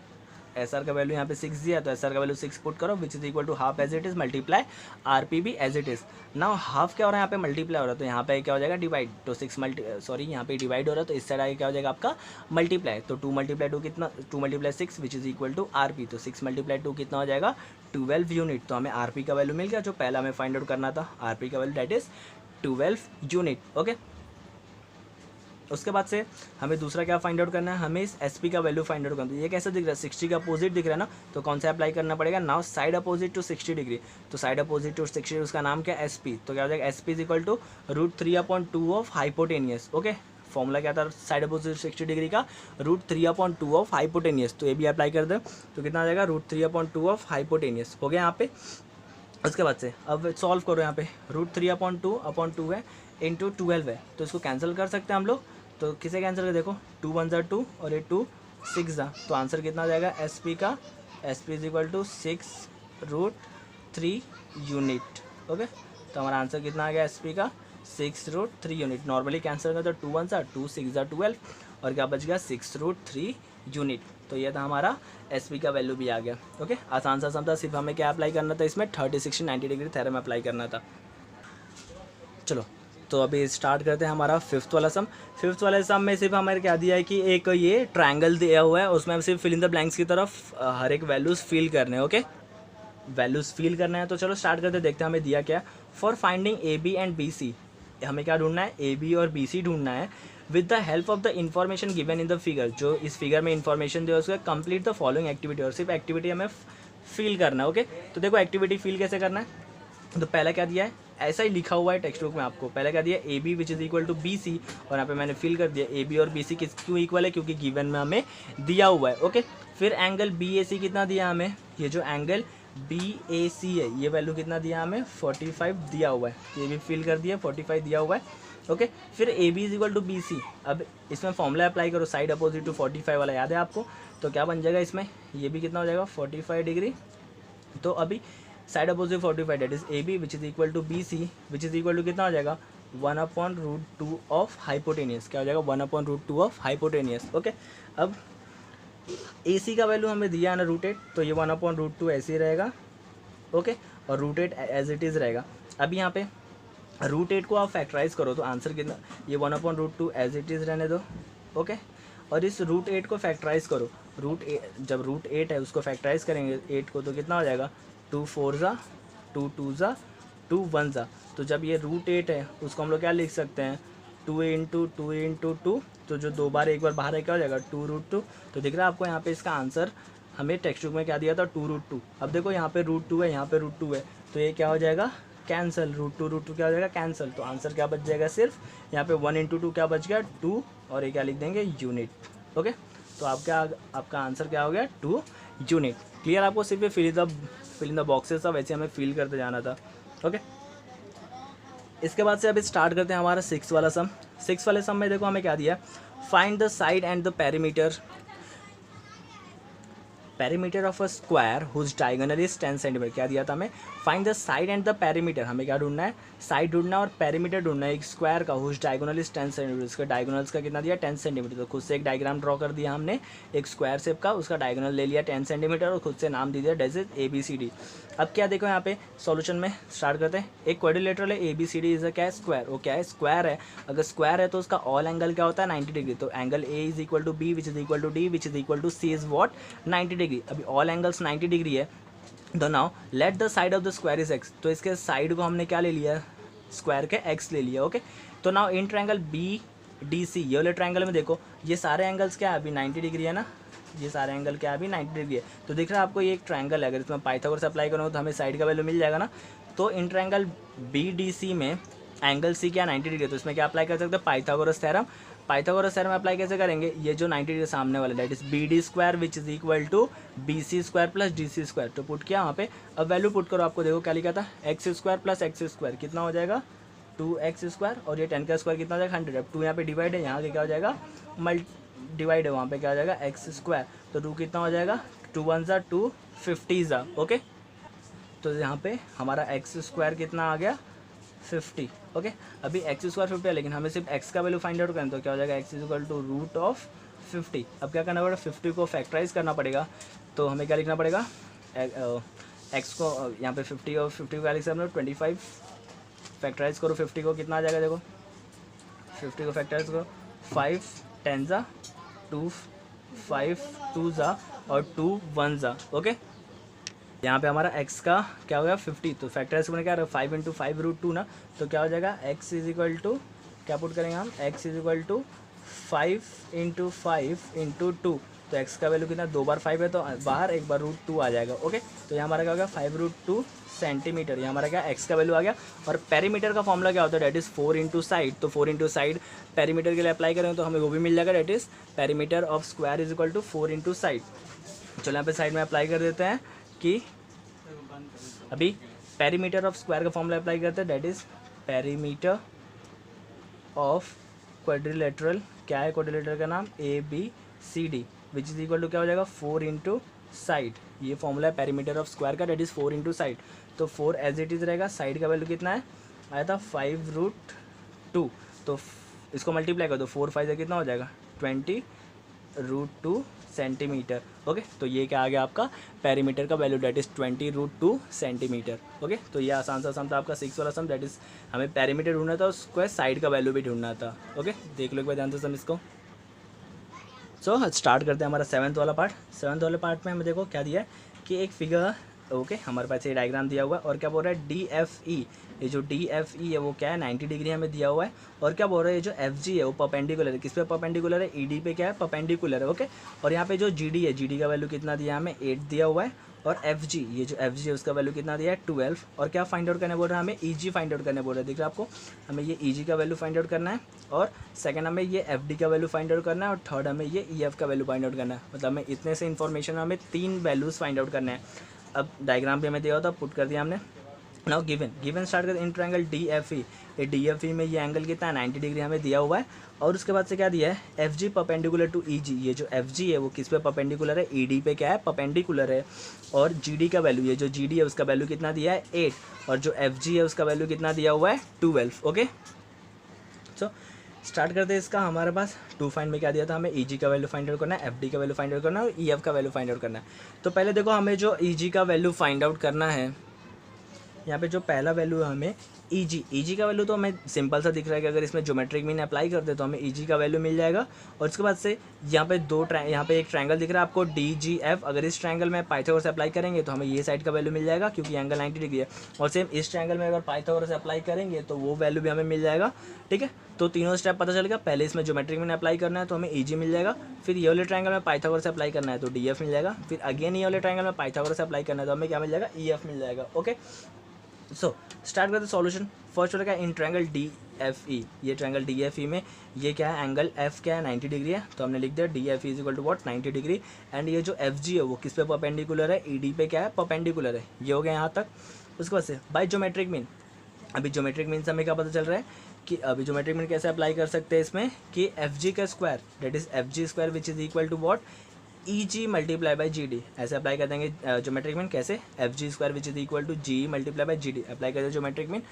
एस आर का वैल्यू यहाँ पे 6 दिया, तो एस आर का वैल्यू 6 पुट करो which is equal to half as it is multiply R P भी as it is. Now half क्या हो रहा है यहाँ पे मल्टीप्लाई हो रहा है, तो यहाँ पे क्या हो जाएगा डिवाइड, तो 6 यहाँ पे डिवाइड हो रहा है, तो इस साइड आगे क्या हो जाएगा आपका मल्टीप्लाई, तो 2 मल्टीप्लाई 2 कितना 2 multiply 6 which is equal to R P, तो 6 मल्टीप्लाई 2 कितना हो जाएगा 12 यूनिट। तो हमें आर पी का वैल्यू मिल गया, जो पहला हमें फाइंड आउट करना था आर पी का value that is 12 unit. Okay, उसके बाद से हमें दूसरा क्या फाइंड आउट करना है, हमें इस एस पी का वैल्यू फाइंड आउट करना है। ये कैसे दिख रहा है 60 का अपोजिट दिख रहा है ना, तो कौन सा अप्लाई करना पड़ेगा now side opposite to 60 degree, तो साइड अपोजिट टू 60 उसका नाम क्या है एस पी, तो क्या हो जाएगा S P is equal to √3/2 of hypotenuse. Okay, formula क्या था साइड अपोजिट 60 डिग्री का √3/2 ऑफ हाइपोटेनियस, तो ये भी अप्लाई कर दो तो कितना आ जाएगा √3/2 ऑफ हाइपोटेनियस हो गया यहाँ पे। उसके बाद से अब सॉल्व करो, यहाँ पे √3/2 है इंटू 12 है, तो इसको कैंसिल कर सकते हैं हम लोग, तो किसे कैंसिल कर देखो 2 1 2 और ये 2 6 तो आंसर कितना आ जाएगा एस पी का, S P is equal to 6√3 unit. Okay, तो हमारा आंसर कितना आ गया एस पी का 6√3 यूनिट। नॉर्मली कैंसिल कर तो 2 1 2 6 12 और क्या बच गया 6√3 यूनिट। तो ये था हमारा एस पी का वैल्यू भी आ गया। ओके, आसान सा सम था, सिर्फ हमें क्या अप्लाई करना था इसमें 30 60 90 डिग्री थ्योरम अप्लाई करना था। चलो तो अभी स्टार्ट करते हैं हमारा फिफ्थ वाला सम। फिफ्थ वाले सम में सिर्फ हमारे क्या दिया है कि एक ये ट्रायंगल दिया हुआ है, उसमें हम सिर्फ फिल इन द ब्लैंक्स की तरफ हर एक वैल्यूज़ फिल करने हैं। ओके, वैल्यूज़ फिल करना है, तो चलो स्टार्ट करते हैं, देखते हैं हमें दिया क्या। For finding A B and B C, हमें क्या ढूंढना है ए बी और बी सी ढूंढना है with the help of the information given in the figure. जो इस फिगर में इन्फॉर्मेशन दिया उसका कंप्लीट द फॉलोइंग एक्टिविटी, और सिर्फ एक्टिविटी हमें फिल करना है। ओके, तो देखो एक्टिविटी फिल कैसे करना है, तो पहला क्या दिया है ऐसा ही लिखा हुआ है टेक्स्ट बुक में आपको, पहले क्या दिया A B which is equal to B C, और यहाँ पे मैंने फिल कर दिया ए बी और बी सी किस क्यों इक्वल है, क्योंकि गिवन में हमें दिया हुआ है। ओके, फिर एंगल बी ए सी कितना दिया हमें, ये जो एंगल बी ए सी है ये वैल्यू कितना दिया हमें 45 दिया हुआ है, ये भी फिल कर दिया 45 दिया हुआ है। ओके, फिर A B is equal to B C, अब इसमें फॉर्मूला अप्लाई करो साइड अपोजिट टू 45 वाला याद है आपको, तो क्या बन जाएगा इसमें ये भी कितना हो जाएगा 45 डिग्री। तो अभी side opposite 45 that is A B which is equal to B C which is equal to कितना हो जाएगा 1/√2 ऑफ हाइपोटेनियस, क्या हो जाएगा 1/√2 ऑफ हाइपोटेनियस। ओके, अब ए सी का वैल्यू हमें दिया है ना √8, तो ये 1/√2 ऐसे ही रहेगा। ओके, और √8 एज इट इज़ रहेगा। अब यहाँ पे √8 को आप फैक्टराइज करो तो आंसर कितना, ये 1/√2 एज इट इज़ रहने दो। ओके, और इस √8 को फैक्टराइज करो, जब √8 है उसको फैक्टराइज करेंगे 8 को, तो कितना हो जाएगा 2 4 ज़ा 2 2 ज़ा 2 1 ज़ा। तो जब ये √8 है उसको हम लोग क्या लिख सकते हैं 2 इंटू 2, तो जो दो बार एक बार बाहर है क्या हो जाएगा 2√2। तो दिख रहा है आपको यहाँ पे इसका आंसर हमें टेक्स्ट बुक में क्या दिया था 2√2। अब देखो यहाँ पे √2 है, यहाँ पे √2 है, तो ये क्या हो जाएगा कैंसिल, √2 क्या हो जाएगा कैंसिल। तो आंसर क्या बच जाएगा सिर्फ यहाँ पे 1 इंटू 2 क्या बच गया 2, और ये क्या लिख देंगे यूनिट। ओके, तो आपका आंसर क्या हो गया 2 यूनिट। क्लियर आपको, सिर्फ फिल इन द बॉक्सेस था, वैसे हमें फिल करते जाना था। ओके, इसके बाद से अभी स्टार्ट करते हैं हमारा 6 वाला सम। 6 वाले सम में देखो हमें क्या दिया, find the side and the perimeter perimeter of a square whose diagonal is 10 centimetre. क्या दिया था हमें, find the side and the perimeter. हमें क्या ढूंढना है, साइड ढूंढना है और पेरीमीटर ढूंढना है एक स्क्वायर का हुज डायगोनल इज 10 सेंटीमीटर। उसका डायगोनल्स का कितना दिया, 10 सेंटीमीटर। तो खुद से एक डायग्राम ड्रॉ कर दिया हमने एक स्क्वायर शेप का, उसका डायगोनल ले लिया 10 सेंटीमीटर और खुद से नाम दे दिया डेज इज ABCD। अब क्या देखो यहाँ पे सॉल्यूशन में स्टार्ट करते हैं। एक क्वाड्रिलेटरल है, ABCD इज अ क्या है, स्क्वायर। वो क्या है, स्क्वायर है। अगर स्क्वायर है तो उसका ऑल एंगल क्या होता है, 90 डिग्री। तो angle A is equal to B which is equal to D which is equal to C is what, 90 degree. अभी ऑल एंगल्स 90 डिग्री है। तो now let the side of the square is x। तो इसके side को हमने क्या ले लिया, स्क्वायर के x ले लिया। ओके, तो नाउ इन ट्रायंगल BDC, ये वाले ट्रायंगल में देखो ये सारे एंगल्स क्या है अभी 90 डिग्री है ना, ये सारे एंगल क्या है अभी 90 डिग्री है। तो दिख रहा है आपको ये एक ट्रायंगल है, अगर इसमें पाइथागोरस अप्लाई करो तो हमें साइड का वैल्यू मिल जाएगा ना। तो इन ट्रायंगल BDC में एंगल C क्या 90 डिग्री है, तो इसमें क्या अप्लाई कर सकते हैं, Pythagoras theorem. Pythagoras theorem apply कैसे करेंगे, ये जो 90 डिग्री सामने वाला that is BD square which is equal to BC square plus DC square. तो पुट किया वहाँ पे, अब वैल्यू पुट करो, आपको देखो क्या लिखा था, x square plus x square कितना हो जाएगा 2x स्क्वायर, और ये 10 का स्क्वायर कितना हो जाएगा 100। अब 2 यहाँ पे डिवाइड है, यहाँ के क्या हो जाएगा डिवाइड है, वहाँ पे क्या हो जाएगा एक्स स्क्वायर। तो 2 कितना हो जाएगा 2 1 ज़ा 2 50 ज़ा। ओके, तो यहाँ पे हमारा एक्स स्क्वायर कितना आ गया 50। ओके, अभी एक्स स्क्वायर 50 है लेकिन हमें सिर्फ एक्स का वैल्यू फाइंड आउट करना, तो क्या हो जाएगा X is equal to root of 50। अब क्या करना पड़ेगा, 50 को फैक्टराइज करना पड़ेगा। तो हमें क्या लिखना पड़ेगा, एक्स को यहाँ पे 50 और 50 को क्या लिख सकते हैं 25। फैक्टराइज करो 50 को, कितना आ जाएगा देखो, 50 को फैक्टराइज करो 5 10 ज़ा 2 5 2 ज़ा और 2 1 ज़ा। ओके, यहाँ पे हमारा x का क्या हो गया 50, तो फैक्टराइज करने क्या 5 इंटू 5 रूट 2 ना, तो क्या हो जाएगा x इज इक्वल टू क्या पुट करेंगे हम, x is equal to 5 into 5 into 2। तो x का वैल्यू कितना, 2 बार 5 है तो बाहर एक बार रूट 2 आ जाएगा। ओके, तो यहाँ हमारा क्या हो गया 5 रूट 2 सेंटीमीटर। यहाँ हमारा क्या x का वैल्यू आ गया। और पेरीमीटर का फॉर्मूला क्या होता है, डेट इज़ 4 इंटू साइड। तो 4 इंटू साइड पेरीमीटर के लिए अप्लाई करें तो हमें वो भी मिल जाएगा, that is perimeter of square is equal to 4 into side. चलो यहाँ पे साइड में अप्लाई कर देते हैं कि अभी पेरीमीटर ऑफ स्क्वायर का फॉर्मूला अप्लाई करते हैं, that is perimeter of quadrilateral, क्या है क्वाड्रिलेटरल का नाम ABCD which is equal to क्या हो जाएगा 4 इंटू साइड। ये फॉर्मूला है पेरीमीटर ऑफ स्क्वायर का, डेट इज 4 इंटू साइड। तो 4 एज इट इज रहेगा, साइड का वैल्यू कितना है आया था 5 रूट 2। तो इसको मल्टीप्लाई कर दो, 4 5 से कितना हो जाएगा 20 रूट 2 सेंटीमीटर। ओके, तो ये क्या आ गया आपका पेरीमीटर का value, that is 20 root 2 centimetre. Okay, तो ये आसान सा सम था आपका 6 वाला सम, डेट इज़ हमें पेरीमीटर ढूंढना था, उसको साइड का वैल्यू भी ढूंढना था। ओके, देख लो एक बार ध्यान से सम इसको। सो स्टार्ट करते हैं हमारा 7th वाला पार्ट। 7th वाले पार्ट में हमें देखो क्या दिया है कि एक फिगर, ओके हमारे पास ये डायग्राम दिया हुआ है और क्या बोल रहा है DFE, ये जो DFE है वो क्या है 90 डिग्री हमें दिया हुआ है। और क्या बोल रहा है, ये जो FG है वो परपेंडिकुलर है, किस पे परपेंडिकुलर है, ED पे क्या है परपेंडिकुलर है। ओके, और यहाँ पे जो GD है, GD का वैल्यू कितना दिया हमें 8 दिया हुआ है। और FG, ये जो FG है उसका वैल्यू कितना दिया है 12। और क्या फाइंड आउट करने बोल रहा है हमें, EG फाइंड आउट करने बोल रहा है। दिख रहा है आपको, हमें ये EG का वैल्यू फाइंड आउट करना है और सेकंड हमें ये FD का वैल्यू फाइंड आउट करना है और थर्ड हमें ये EF का वैल्यू फाइंड आउट करना है। मतलब हमें इतने से इन्फॉर्मेशन हमें 3 वैल्यूज़ फाइंड आउट करना है। अब डायग्राम पे हमें दिया होता पुट कर दिया हमने। नाउ गिवन स्टार्ट कर इन ट्रायंगल DFE, ये DFE में ये एंगल कितना है 90 डिग्री हमें दिया हुआ है। और उसके बाद से क्या दिया है FG परपेंडिकुलर टू EG, ये जो FG है वो किस पे परपेंडिकुलर है, ED पे क्या है परपेंडिकुलर है। और GD का वैल्यू, ये जो GD है उसका वैल्यू कितना दिया है 8 और जो FG है उसका वैल्यू कितना दिया हुआ है 12। ओके, सो स्टार्ट करते हैं इसका। हमारे पास 2 फाइंड में क्या दिया था, हमें EG का वैल्यू फाइंड आउट करना है, FD का वैल्यू फाइंड आउट करना है और EF का वैल्यू फाइंड आउट करना है। तो पहले देखो हमें जो EG का वैल्यू फाइंड आउट करना है, यहाँ पे जो पहला वैल्यू है हमें EG का वैल्यू तो हमें सिंपल सा दिख रहा है कि अगर इसमें ज्योमेट्रिक मीन अप्लाई करते तो हमें EG का वैल्यू मिल जाएगा। और उसके बाद से यहाँ पे एक ट्रायंगल दिख रहा है आपको DGF, अगर इस ट्रायंगल में पाइथागोरस अप्लाई करेंगे तो हमें ये साइड का वैल्यू मिल जाएगा क्योंकि एंगल 90 डिग्री है। और सेम इस ट्रायंगल में अगर पाइथागोरस अप्लाई करेंगे तो वो वैल्यू भी हमें मिल जाएगा। ठीक है, तो तीनों स्टेप पता चल गया। पहले इसमें ज्योमेट्रिक मीन अप्लाई करना है तो हमें EG मिल जाएगा, फिर ये वाले ट्रायंगल में पाइथागोरस अप्लाई करना है तो DF मिल जाएगा, फिर अगेन ये वाले ट्रायंगल में पाइथागोरस अप्लाई करना है तो हमें क्या मिल जाएगा EF मिल जाएगा। ओके, सो स्टार्ट करते सॉल्यूशन। फर्स्ट वाला क्या इन ट्रायंगल DFE, ये ट्रायंगल DFE में ये क्या है एंगल F क्या है 90 डिग्री है, तो हमने लिख दिया DFE is equal to what 90 degree. And ये जो FG है वो किस पे परपेंडिकुलर है, ED पे क्या है परपेंडिकुलर है। ये हो गया यहाँ तक। उसके बाद से बाय ज्योमेट्रिक मीन, अभी ज्योमेट्रिक मीन से हमें क्या पता चल रहा है कि अभी ज्योमेट्रिक मीन कैसे अप्लाई कर सकते हैं इसमें कि FG का square, that is FG square which is equal to what E G multiply by G D, ऐसे अप्लाई कर देंगे ज्योमेट्रिक मीन। कैसे? F G square which is equal to G multiply by G D, apply कर देंगे geometric mean.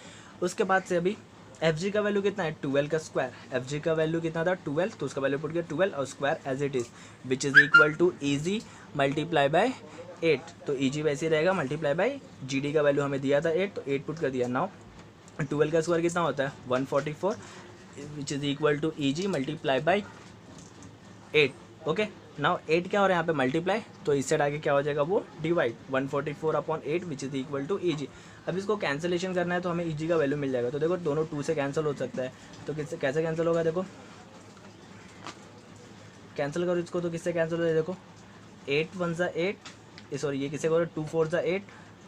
उसके बाद से अभी एफ जी का वैल्यू कितना है? 12 का स्क्वायर। एफ जी का वैल्यू कितना था? 12, तो उसका वैल्यू पुट किया 12 और square as it is which is equal to E G multiply by 8। तो ई जी वैसे ही रहेगा मल्टीप्लाई बाई जी डी का वैल्यू हमें दिया था 8, तो 8 पुट कर दिया। नाउ 12 का स्क्वायर कितना होता है? 144 which is equal to E G multiply by 8। Okay, now 8 क्या हो रहा है यहाँ पे? मल्टीप्लाई, तो इस साइड आगे क्या हो जाएगा? वो divide 144/8 which is equal to E G. अब इसको कैंसिलेशन करना है तो हमें ई जी का वैल्यू मिल जाएगा। तो देखो दोनों 2 से कैंसिल हो सकता है, तो किससे कैसे कैंसिल होगा? देखो कैंसिल करो इसको, तो किससे कैंसिल हो जाए? देखो 8 1 ज़ा 8, सॉरी ये किससे करो? 2 4 ज़ा 8,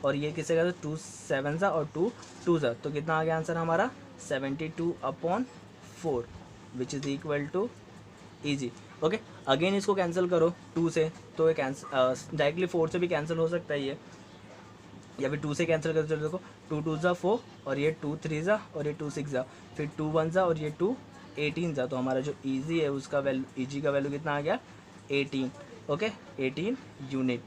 और ये किससे करो? 2 7 ज़ा और 2 2 ज़ा। तो कितना आ गया आंसर हमारा? 72/4 which is equal to E G. Okay, again इसको कैंसिल करो 2 से, तो ये कैंसिल डायरेक्टली 4 से भी कैंसिल हो सकता है ये, या फिर 2 से कैंसिल कर। चलो देखो 2 2 ज़ा 4, और ये 2 3 ज़ा, और ये 2 6 ज़ा, फिर 2 1 ज़ा, और ये 2 18 ज़ा। तो हमारा जो ईजी है उसका वैल्यू, ई जी का वैल्यू कितना आ गया? 18। Okay, 18 unit.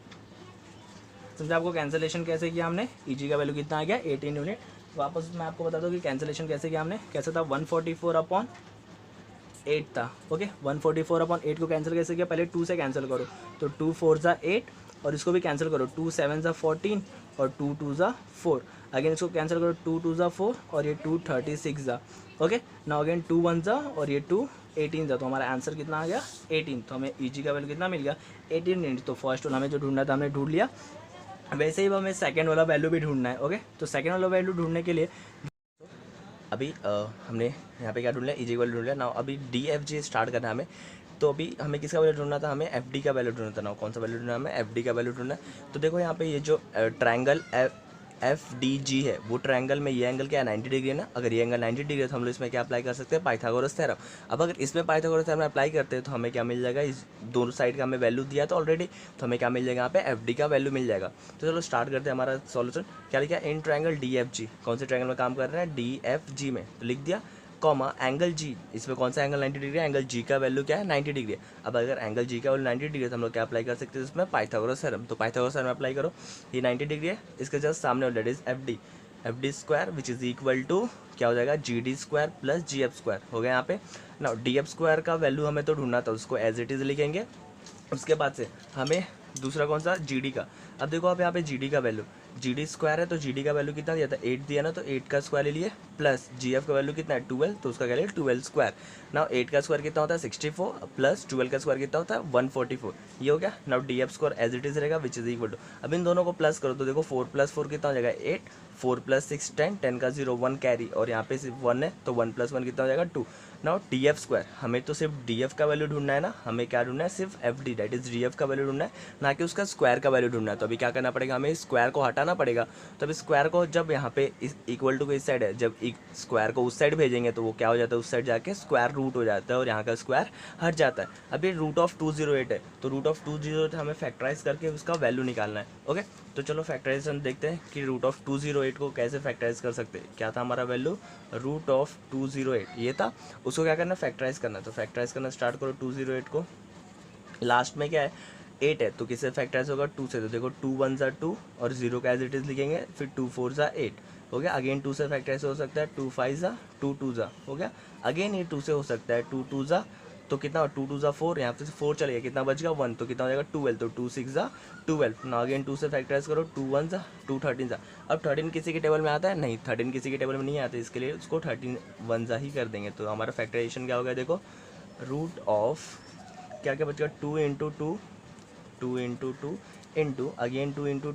समझा आपको कैंसिलेशन कैसे किया हमने? ई जी का वैल्यू कितना आ गया? 18 यूनिट। वापस मैं आपको बता दूँ कि कैंसिलेशन कैसे किया हमने। कैसे था? 144/8 था। ओके, 144/8 को कैंसिल कैसे किया? पहले 2 से कैंसिल करो, तो 2 4 ज़ा 8, और इसको भी कैंसिल करो 2 7 ज़ा 14, और 2 2 ज़ा 4। अगेन इसको कैंसिल करो 2 2 ज़ा 4, और ये 2 36 ज़ा। ओके, नाउ अगेन 2 1 ज़ा, और ये 2 18 ज़ा। तो हमारा आंसर कितना आ गया? 18। तो हमें ई जी का वैल्यू कितना मिल गया? 18 यूनिट। तो फर्स्ट वाला हमें जो ढूंढना था हमने ढूंढ लिया। वैसे ही हमें सेकेंड वाला वैल्यू भी ढूंढना है। ओके, तो सेकेंड वाला वैल्यू ढूंढने के लिए अभी हमने यहाँ पे क्या ढूंढ लिया? ई जी का वैल्यू ढूंढ लिया। नाउ अभी डी एफ जी स्टार्ट करना है हमें। तो अभी हमें किसका वैल्यू ढूंढना था? हमें एफ डी का वैल्यू ढूंढना था। नाउ कौन सा वैल्यू ढूंढना है? हमें एफ डी का वैल्यू ढूंढना है। तो देखो यहाँ पे ये जो ट्रायंगल एफ डी जी है, वो ट्रायंगल में ये एंगल क्या है? 90 डिग्री है ना। अगर ये एंगल 90 डिग्री है तो हम लोग इसमें क्या अप्लाई कर सकते हैं? Pythagoras theorem. अब अगर इसमें पाइथागोरस थ्योरम अप्लाई करते हैं तो हमें क्या मिल जाएगा? इस दोनों साइड का हमें वैल्यू दिया था ऑलरेडी, तो हमें क्या मिल जाएगा? यहाँ पे एफ डी का वैल्यू मिल जाएगा। तो चलो स्टार्ट करते हैं हमारा सॉल्यूशन। क्या लिखा? In triangle D F G. कौन से ट्रायंगल में काम कर रहे हैं? डी एफ जी में। तो लिख दिया, कॉमा एंगल जी। इसमें कौन सा एंगल 90 डिग्री है? एंगल जी का वैल्यू क्या है? 90 डिग्री है। अब अगर एंगल जी का वैल्यू 90 डिग्री है तो हम लोग क्या अप्लाई कर सकते हैं इसमें? Pythagoras theorem. तो पाइथागोरस थ्योरम अप्लाई करो। ये 90 डिग्री है, इसके जस्ट सामने that is F D square which is equal to क्या हो जाएगा? G D square plus G F square हो गया यहाँ पे। ना डी एफ स्क्वायर का वैल्यू हमें तो ढूंढना था, उसको एज इट इज़ लिखेंगे। उसके बाद से हमें दूसरा कौन सा? जी डी का। अब देखो आप यहाँ पे जी डी का वैल्यू, जी डी स्क्वायर है तो जी डी का वैल्यू कितना दिया था? 8 दिया ना, तो 8 का स्क्वायर ले लिए, प्लस जी एफ का वैल्यू कितना है? 12, तो उसका क्या ले? 12 स्क्वायर। नाउ 8 का स्क्वायर कितना होता है? 64, प्लस 12 का स्क्वायर कितना होता है? 144। ये हो गया। Now D F square as it is रहेगा विच इज इक्वल टू, अब इन दोनों को प्लस करो तो देखो 4 + 4 कितना हो जाएगा? 8, 4 + 6 10, 10 का 0 1 कैरी, और यहाँ पे सिर्फ 1 है तो 1 + 1 कितना हो जाएगा? 2। नाउ डी एफ स्क्वायर, हमें तो सिर्फ डी एफ का वैल्यू ढूंढना है ना, हमें क्या ढूंढना है? सिर्फ F D that is D F का वैल्यू ढूंढना है, ना कि उसका स्क्वायर का वैल्यू ढूंढना है। तो अभी क्या करना पड़ेगा? हमें स्क्वायर को हटाना पड़ेगा। तो अब स्क्वायर को जब यहाँ पे इस इक्वल टू को इस साइड है, जब स्क्वायर को उस साइड भेजेंगे तो वो क्या हो जाता है? उस साइड जाके स्क्वायर रूट हो जाता है और यहाँ का स्क्वायर हट जाता है। अब ये √208 है, तो √208 हमें फैक्टराइज करके उसका वैल्यू निकालना है। ओके, तो चलो फैक्टराइजेशन देखते हैं कि √208 को कैसे फैक्टराइज कर सकते हैं। क्या था हमारा वैल्यू? √208 ये था, उसको क्या करना? फैक्टराइज करना। तो फैक्टराइज करना स्टार्ट करो 208 को। लास्ट में क्या है? 8 है, तो किससे फैक्टराइज होगा? 2 से। तो देखो 2 1 ज़ा 2, और 0 का एज इट इज़ लिखेंगे, फिर 2 4 ज़ा 8 हो गया। अगेन 2 से फैक्टराइज हो सकता है, 2 5 ज़ा 2 2 ज़ा हो गया। अगेन ये 2 से हो सकता है, 2 2 ज़ा, तो कितना? 2 2 ज़ा 4, यहाँ पे 4 चलेगा, कितना बच गया? 1, तो कितना हो जाएगा? 12, तो 2 6 ज़ा 12। ना अगेन 2 से फैक्टराइज करो, 2 1 ज़ा 2 13 ज़ा। अब 13 किसी के टेबल में आता है? नहीं, 13 किसी के टेबल में नहीं आता, इसके लिए उसको 13 1 ज़ा ही कर देंगे। तो हमारा फैक्टराइजेशन क्या हो गया? देखो रूट ऑफ क्या क्या बचेगा? 2 × 2 2 × 2 इंटू अगेन 2 × 2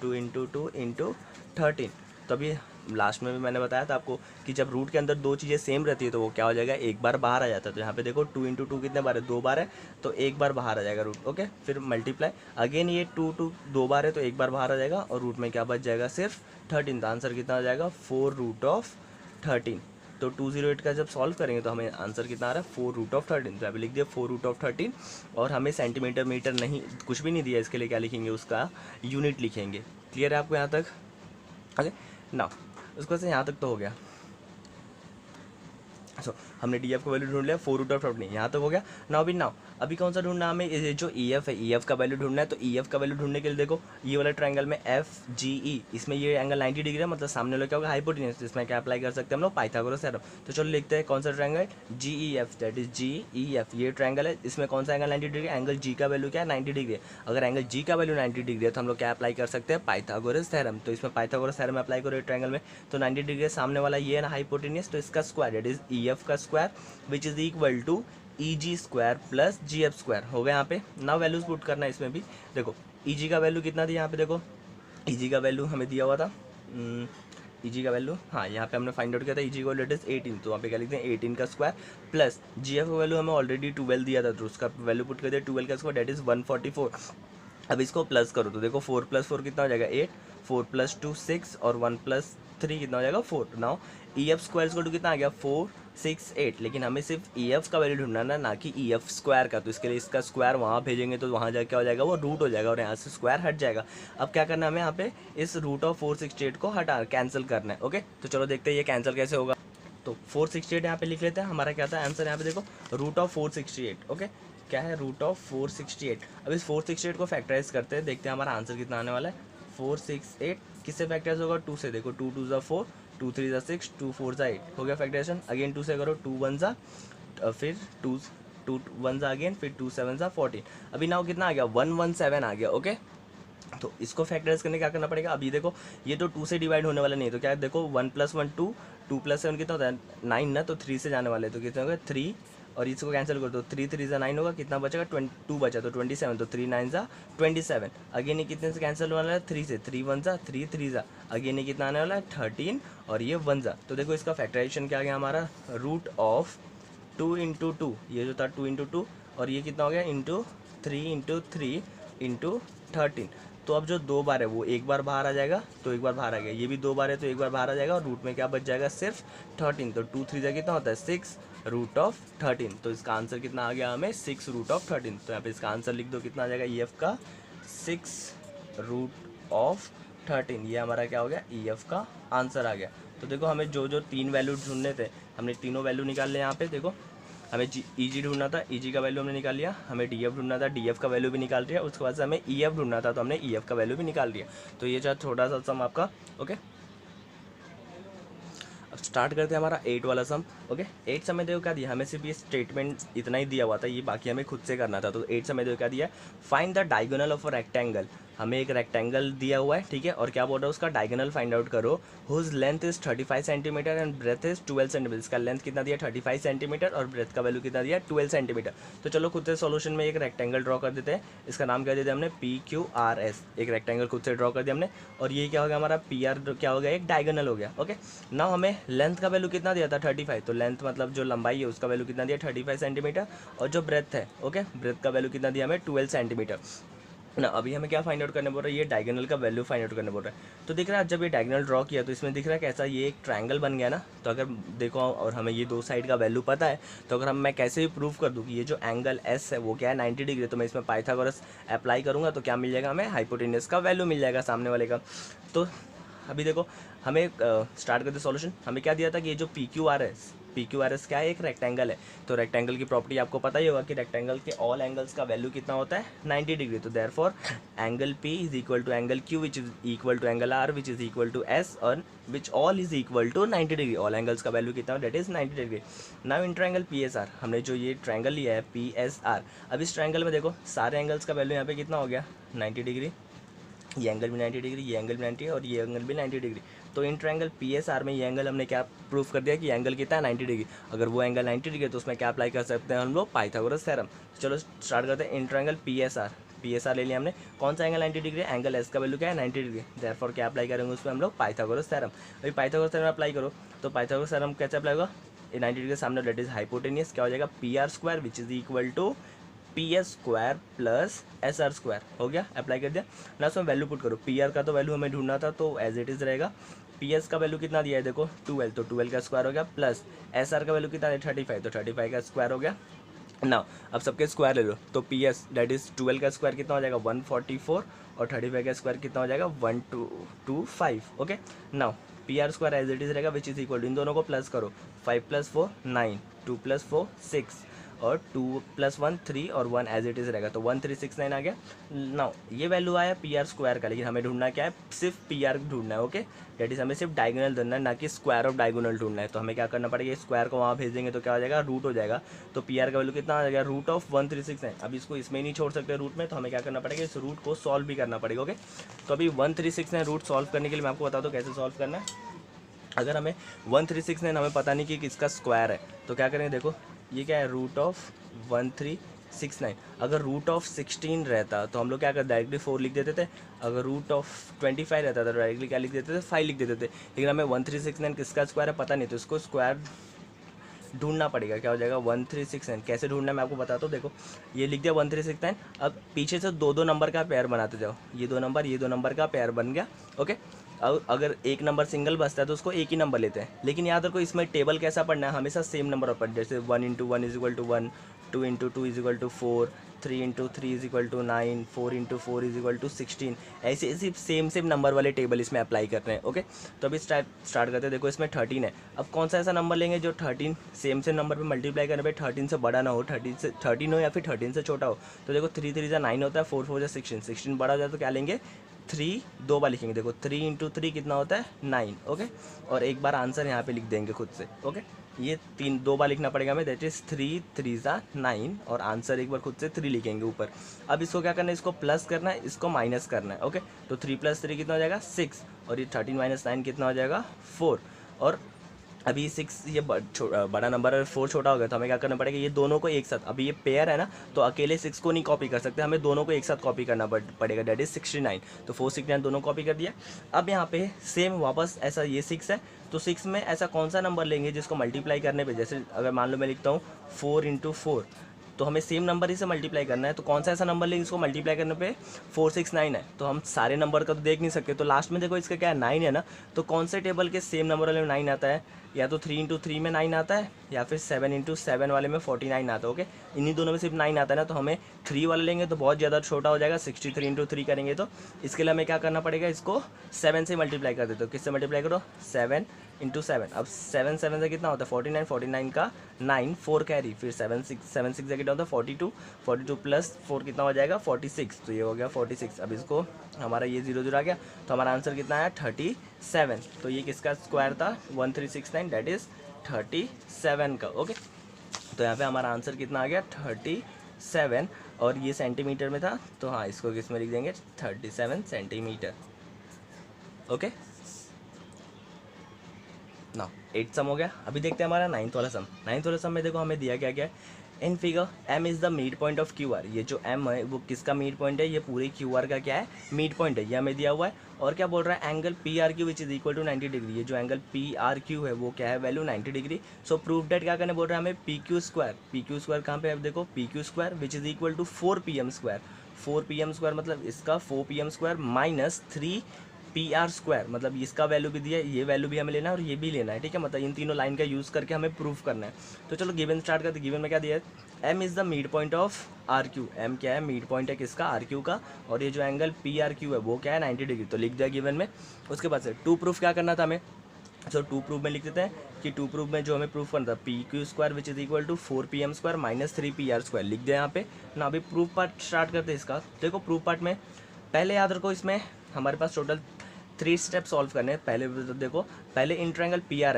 2 × 2 × 13। तो अभी लास्ट में भी मैंने बताया था आपको कि जब रूट के अंदर दो चीज़ें सेम रहती है तो वो क्या हो जाएगा? एक बार बाहर आ जाता है। तो यहाँ पे देखो 2 × 2 कितने बार है? 2 बार है, तो एक बार बाहर आ जाएगा रूट। ओके, फिर मल्टीप्लाई अगेन ये 2 2 2 बार है तो एक बार बाहर आ जाएगा, और रूट में क्या बच जाएगा? सिर्फ 13। तो आंसर कितना हो जाएगा? 4√13। तो 208 का जब सॉल्व करेंगे तो हमें आंसर कितना आ रहा है? 4√13। तो अभी लिख दिया 4√13, और हमें सेंटीमीटर मीटर नहीं, कुछ भी नहीं दिया, इसके लिए क्या लिखेंगे? उसका यूनिट लिखेंगे। क्लियर है आपको यहाँ तक? ओके, नाउ उसको से यहाँ तक तो हो गया। हमने डी एफ का वैल्यू ढूंढ लिया, 4√14 यहाँ तक हो गया। नाउ अभी कौन सा ढूंढना हमें, ये जो ई एफ है, ई एफ का वैल्यू ढूंढना है। तो ई एफ का वैल्यू ढूंढने के लिए देखो ये वाला ट्रायंगल में एफ जी ई, इसमें ये एंगल 90 डिग्री है, मतलब सामने वाला क्या होगा, हाइपोटेन्यूज। तो इसमें क्या अप्लाई कर सकते हैं हम लोग, पाइथागोरस थ्योरम। तो चलो लिखते हैं कौन सा triangle, G E F, that is G E F, ये ट्रायंगल है। इसमें कौन सा एंगल 90 डिग्री, एंगल जी का वैल्यू क्या है, 90 डिग्री है। अगर एंगल जी का वैल्यू 90 डिग्री है तो हम लोग क्या अप्लाई कर सकते हैं, पाइथागोरस थ्योरम। तो इसमें पाइथागोरस थ्योरम अप्लाई करो ट्रायंगल में। तो 90 डिग्री सामने वाला ये है ना हाइपोटेन्यूज, तो इसका square that is E F का square which is equal to E G square plus G F square हो गया यहाँ पे। नाउ वैल्यूज पुट करना है इसमें भी। देखो ई जी का वैल्यू कितना दिया यहाँ पे, देखो ई जी का वैल्यू हमें दिया हुआ था, ई जी का वैल्यू हाँ यहाँ पे हमने फाइंड आउट किया था, ई जी का वैल्यू इज 18, तो वहाँ पे क्या लिखते हैं 18 का स्क्वायर प्लस जी एफ का वैल्यू हमें ऑलरेडी 12 दिया था, तो उसका वैल्यू पुट कर दिया 12 का स्क्वायर दैट इज 144। अब इसको प्लस करो तो देखो 4 + 4 कितना हो जाएगा 8, 4 + 2 6 और 1 + 3 कितना हो जाएगा 4। Now E F square equal to कितना आ गया 4 6 8, लेकिन हमें सिर्फ ई एफ का वैल्यू ढूंढना ना कि ई एफ स्क्वायर का। तो इसके लिए इसका स्क्वायर वहाँ भेजेंगे तो वहाँ जाके क्या हो जाएगा, वो रूट हो जाएगा और यहाँ से स्क्वायर हट जाएगा। अब क्या करना है हमें यहाँ पे इस √468 को हटा कैंसिल करना है। ओके तो चलो देखते हैं ये कैंसिल कैसे होगा। तो 468 यहाँ पे लिख लेते हैं, हमारा क्या था आंसर यहाँ पे देखो √468। ओके क्या है √468। अब इस 468 को फैक्टराइज करते हैं, देखते हैं हमारा आंसर कितना आने वाला है। 468 किससे फैक्टराइज होगा, 2 से। देखो 2 2 ज़ा 4, 2 3 ज़ा 6, 2 4 ज़ा 8 हो गया फैक्टराइजेशन। अगेन 2 से करो, 2 1 ज़ा, फिर 2 1 ज़ा अगेन, फिर 2 7 ज़ा 14। अभी नाउ कितना आ गया 117 आ गया। ओके तो इसको फैक्टराइज करने क्या करना पड़ेगा, अभी देखो ये तो 2 से डिवाइड होने वाला नहीं है, तो क्या है देखो 1 + 1 2, 2 + 7 कितना होता है 9 ना, तो 3 से जाने वाले, तो कितना होगा 3 और इसको कैंसिल कर दो, 3 3 ज़ा 9 होगा, कितना बचेगा 2 बचा तो 27, तो 3 9 ज़ा 27। अगेन ये कितने से कैंसिल होने वाला है 3 से, 3 1 ज़ा 3 3 ज़ा, अगेन ये कितना आने वाला है 13 और ये 1 ज़ा। तो देखो इसका फैक्टराइजेशन क्या आ गया हमारा, √2 × 2, ये जो था 2 × 2 और ये कितना हो गया इंटू 3 × 3 × 13। तो अब जो 2 बार है वो एक बार बाहर आ जाएगा, तो एक बार बाहर आ गया, ये भी 2 बार है तो एक बार बाहर आ जाएगा और रूट में क्या बच जाएगा सिर्फ 13। तो 2 3 कितना होता है 6 √13। तो इसका आंसर कितना आ गया हमें 6 √13। तो यहाँ पे इसका आंसर लिख दो, कितना आ जाएगा ई एफ का 6 √13। ये हमारा क्या हो गया ई एफ का आंसर आ गया। तो देखो हमें जो जो 3 वैल्यू ढूंढने थे हमने तीनों वैल्यू निकाल लिया यहाँ पे। देखो हमें ई जी ढूंढना था, ई जी का वैल्यू हमने निकाल लिया, हमें डी एफ ढूंढना था, डी एफ का वैल्यू भी निकाल लिया, उसके बाद से हमें ई एफ ढूंढना था तो हमने ई एफ का वैल्यू भी निकाल लिया। तो ये जो छोटा सा सम आपका। ओके अब स्टार्ट करते हैं हमारा 8 वाला सम। ओके 8 समय देखो क्या दिया, हमें सिर्फ ये स्टेटमेंट इतना ही दिया हुआ था, ये बाकी हमें खुद से करना था। तो 8 समय देखो क्या दिया, find the diagonal of a rectangle. हमें एक रेक्टेंगल दिया हुआ है, ठीक है, और क्या बोल रहा है उसका डायगोनल फाइंड आउट करो, whose length is 35 centimetre and breadth is 12 centimetre. इसका लेंथ कितना दिया 35 सेंटीमीटर और ब्रेथ का वैल्यू कितना दिया 12 सेंटीमीटर। तो चलो खुद से सॉल्यूशन में एक रेक्टेंगल ड्रॉ कर देते हैं, इसका नाम क्या देते हैं हमने PQRS। एक रेक्टेंगल खुद से ड्रॉ कर दिया हमने और ये क्या हो गया हमारा PR क्या हो गया, एक डायगोनल हो गया। ओके नाउ हमें लेंथ का वैल्यू कितना दिया था 35, तो लेंथ मतलब जो लंबाई है उसका वैल्यू कितना दिया 35 सेंटीमीटर और जो ब्रेथ है ओके ब्रेथ का वैल्यू कितना दिया हमें 12 सेंटीमीटर ना। अभी हमें क्या फाइंड आउट करने बोल रहा है, ये डायगोनल का वैल्यू फाइंड आउट करने बोल रहा है। तो दिख रहा है जब ये डायगोनल ड्रॉ किया तो इसमें दिख रहा है कैसा, ये एक ट्रायंगल बन गया ना। तो अगर देखो और हमें ये 2 साइड का वैल्यू पता है तो अगर मैं कैसे भी प्रूव कर दूँ कि ये जो एंगल एस है वो क्या है 90 डिग्री, तो मैं इसमें पाइथागोरस अप्लाई करूँगा तो क्या मिल जाएगा हमें, हाइपोटेन्यूज का वैल्यू मिल जाएगा सामने वाले का। तो अभी देखो हमें स्टार्ट करते सॉल्यूशन। हमें क्या दिया था कि ये जो PQRS क्या है, एक रेक्टेंगल है। तो रेक्टेंगल की प्रॉपर्टी आपको पता ही होगा कि रेक्टेंगल के ऑल एंगल्स का वैल्यू कितना होता है 90 डिग्री। तो therefore angle P is equal to angle Q which is equal to angle R which is equal to S और which all is equal to 90 degree. All angles का value कितना है, that is 90 degree. Now in triangle PSR, हमने जो ये triangle लिया है PSR, अब इस ट्रायंगल में देखो सारे एंगल्स का वैल्यू यहाँ पे कितना हो गया 90 डिग्री, ये एंगल भी 90 डिग्री, ये एंगल भी 90 और ये एंगल भी 90 डिग्री। तो इन ट्रायंगल PSR में ये एंगल हमने क्या प्रूफ कर दिया कि एंगल कितना है 90 डिग्री। अगर वो एंगल 90 डिग्री है तो उसमें क्या अप्लाई कर सकते हैं हम लोग, पाइथागोरस थ्योरम। चलो स्टार्ट करते हैं। इन ट्रायंगल PSR ले लिया हमने, कौन सा एंगल 90 डिग्री है, एंगल एस का वैल्यू क्या है 90 डिग्री। देयरफॉर क्या अप्लाई करेंगे उसमें हम लोग, पाइथागोरस थ्योरम। अभी पाइथागोरस थ्योरम अप्लाई करो तो पाइथागोरस थ्योरम कैसे अप्लाई होगा, 90 डिग्री के सामने डेट इज हाइपोटेनियस, क्या हो जाएगा PR² which is equal to PS² plus SR² हो गया, अप्लाई कर दिया ना। उसमें वैल्यू पुट करो, PR का तो वैल्यू हमें ढूंढना था तो एज इट इज़ रहेगा। PS का वैल्यू कितना दिया है देखो 12, तो 12 का स्क्वायर हो गया, प्लस SR का वैल्यू कितना है 35, तो 35 का स्क्वायर हो गया। नाउ अब सबके स्क्वायर ले लो, तो PS दैट इज 12 का स्क्वायर कितना हो जाएगा 144 और 35 का स्क्वायर कितना हो जाएगा 125। Okay now P R square as it is रहेगा विच इज़ इक्वल टू, इन दोनों को प्लस करो, 5 + 4 9, 2 + 4 6 और 2 + 1 3 और 1 एज इट इज़ रहेगा, तो 1369 आ गया। नाउ ये वैल्यू आया पी आर स्क्वायर का, लेकिन हमें ढूंढना क्या है, सिर्फ पी आर ढूंढना है। ओके, डेट इज हमें सिर्फ डायगोनल ढूंढना है, ना कि स्क्वायर ऑफ डायगोनल ढूंढना है। तो हमें क्या करना पड़ेगा, स्क्वायर को वहाँ भेज देंगे तो क्या हो जाएगा, रूट हो जाएगा। तो पी आर का वैल्यू कितना आ जाएगा, √1369। अब इसको इसमें ही नहीं छोड़ सकते रूट में, तो हमें क्या करना पड़ेगा, इस रूट को सॉल्व भी करना पड़ेगा। ओके, तो अभी 1369 रूट सॉल्व करने के लिए मैं आपको बता दूँ कैसे सॉल्व करना है। अगर हमें 1369 हमें पता नहीं कि किसका स्क्वायर है, तो क्या करेंगे, देखो ये क्या है, √1369। अगर √16 रहता तो हम लोग क्या करते, डायरेक्टली 4 लिख देते थे। अगर √25 रहता तो डायरेक्टली क्या लिख देते थे, 5 लिख देते थे। लेकिन हमें 1369 किसका स्क्वायर है पता नहीं, तो इसको स्क्वायर ढूंढना पड़ेगा। क्या हो जाएगा, 1369 कैसे ढूंढना है मैं आपको बताता हूँ। देखो ये लिख दिया 1369, अब पीछे से दो नंबर का पेयर बनाते जाओ, ये दो नंबर का पेयर बन गया। ओके, अब अगर एक नंबर सिंगल बचता है तो उसको एक ही नंबर लेते हैं। लेकिन याद रखो इसमें टेबल कैसा पढ़ना है, हमेशा सेम नंबर पर, जैसे 1 × 1 = 1, 2 × 2 = 4, 3 × 3 = 9, 4 × 4 = 16। ऐसे ऐसे सेम नंबर वाले टेबल इसमें अप्लाई कर रहे हैं। ओके, तो अभी स्टार्ट करते हैं। देखो इसमें 13 है। अब कौन सा ऐसा नंबर लेंगे जो 13 सेम नंबर पे मल्टीप्लाई करने पे 13 से बड़ा ना हो, 13 हो या फिर 13 से छोटा हो। तो देखो 3 × 3 = 9 होता है, 4 × 4 = 16, 16 बड़ा हो जाए तो क्या लेंगे, 3 दो बार लिखेंगे। देखो 3 × 3 कितना होता है, 9। ओके, और एक बार आंसर यहाँ पे लिख देंगे खुद से। ओके, ये दो बार लिखना पड़ेगा हमें, दैट इज़ 3 × 3 = 9 और आंसर एक बार खुद से 3 लिखेंगे ऊपर। अब इसको क्या करना है, इसको प्लस करना है, इसको माइनस करना है। ओके, तो 3 + 3 कितना हो जाएगा, 6, और ये 13 - 9 कितना हो जाएगा, 4। और अभी 6 ये बड़ा नंबर है, 4 छोटा हो गया, तो हमें क्या करना पड़ेगा, ये दोनों को एक साथ, अभी ये पेयर है ना, तो अकेले 6 को नहीं कॉपी कर सकते, हमें दोनों को एक साथ कॉपी करना पड़ेगा, डेट इज 69। तो 4 6 9 दोनों कॉपी कर दिया। अब यहाँ पे सेम वापस ऐसा, ये 6 है, तो 6 में ऐसा कौन सा नंबर लेंगे जिसको मल्टीप्लाई करने पे, जैसे अगर मान लो मैं लिखता हूँ 4 × 4, तो हमें सेम नंबर ही से मल्टीप्लाई करना है। तो कौन सा ऐसा नंबर लेंगे इसको मल्टीप्लाई करने पे 4 6 9 है, तो हम सारे नंबर का तो देख नहीं सकते, तो लास्ट में देखो इसका क्या है, 9 है ना, तो कौन से टेबल के सेम नंबर वाले में 9 आता है, या तो 3 × 3 में 9 आता है, या फिर 7 × 7 वाले में 49 आता है। ओके, इन्हीं दोनों में सिर्फ 9 आता है ना, तो हमें 3 वाला लेंगे तो बहुत ज़्यादा छोटा हो जाएगा, 63 × 3 करेंगे तो इसके लिए हमें क्या करना पड़ेगा, इसको 7 से मल्टीप्लाई कर देते हो। किससे मल्टीप्लाई करो, 7 × 7। अब 7 7 से कितना होता है, 49, 49 का 9, 4 कैरी, फिर 7 6 से कितना होता है, 42, 42 + 4 कितना हो जाएगा, 46, तो ये हो गया 46। अब इसको हमारा ये 0 0 आ गया, तो हमारा आंसर कितना आया, 37। तो ये किसका स्क्वायर था, 1369, डेट इज़ 37 का। ओके, तो यहाँ पे हमारा आंसर कितना आ गया, 37, और ये सेंटीमीटर में था, तो हाँ इसको किस में लिख देंगे, 37 सेंटीमीटर। ओके, ना 8 सम हो गया। अभी देखते हैं हमारा 9th वाला सम। 9th वाला सम में देखो हमें दिया क्या है, in figure m is the mid point of Q R. ये जो m है वो किसका मिड पॉइंट है, ये पूरे क्यू आर का क्या है, मिड पॉइंट है, ये हमें दिया हुआ है। और क्या बोल रहा है, angle P R Q which is equal to 90 degree. ये जो एंगल पी आर क्यू है वो क्या है, value 90 degree. So prove that क्या करने बोल रहा है हमें, पी क्यू स्क्वायर कहाँ पे है, अब देखो P Q square which is equal to 4pm square. 4pm square मतलब इसका 4pm square minus 3pr square, मतलब इसका वैल्यू भी दिया है, ये वैल्यू भी हमें लेना है और ये भी लेना है। ठीक है, मतलब इन तीनों लाइन का यूज़ करके हमें प्रूफ करना है। तो चलो गिवन स्टार्ट करते। गिवन में क्या दिया है, m is the mid point of R Q. m क्या है, मिड पॉइंट है किसका, आर क्यू का, और ये जो एंगल पी आर क्यू है वो क्या है, 90 डिग्री। तो लिख दिया गिवन में। उसके बाद से टू प्रूफ क्या करना था हमें, सो टू प्रूफ में लिख देते हैं कि टू प्रूफ में जो हमें प्रूफ करना था, P Q square which is equal to 4pm square minus 3pr square लिख दिया यहाँ पे ना। अभी प्रूफ पार्ट स्टार्ट करते हैं इसका। देखो प्रूफ पार्ट में पहले याद रखो, इसमें हमारे पास टोटल 3 स्टेप सॉल्व करने हैं। पहले देखो, पहले in triangle P R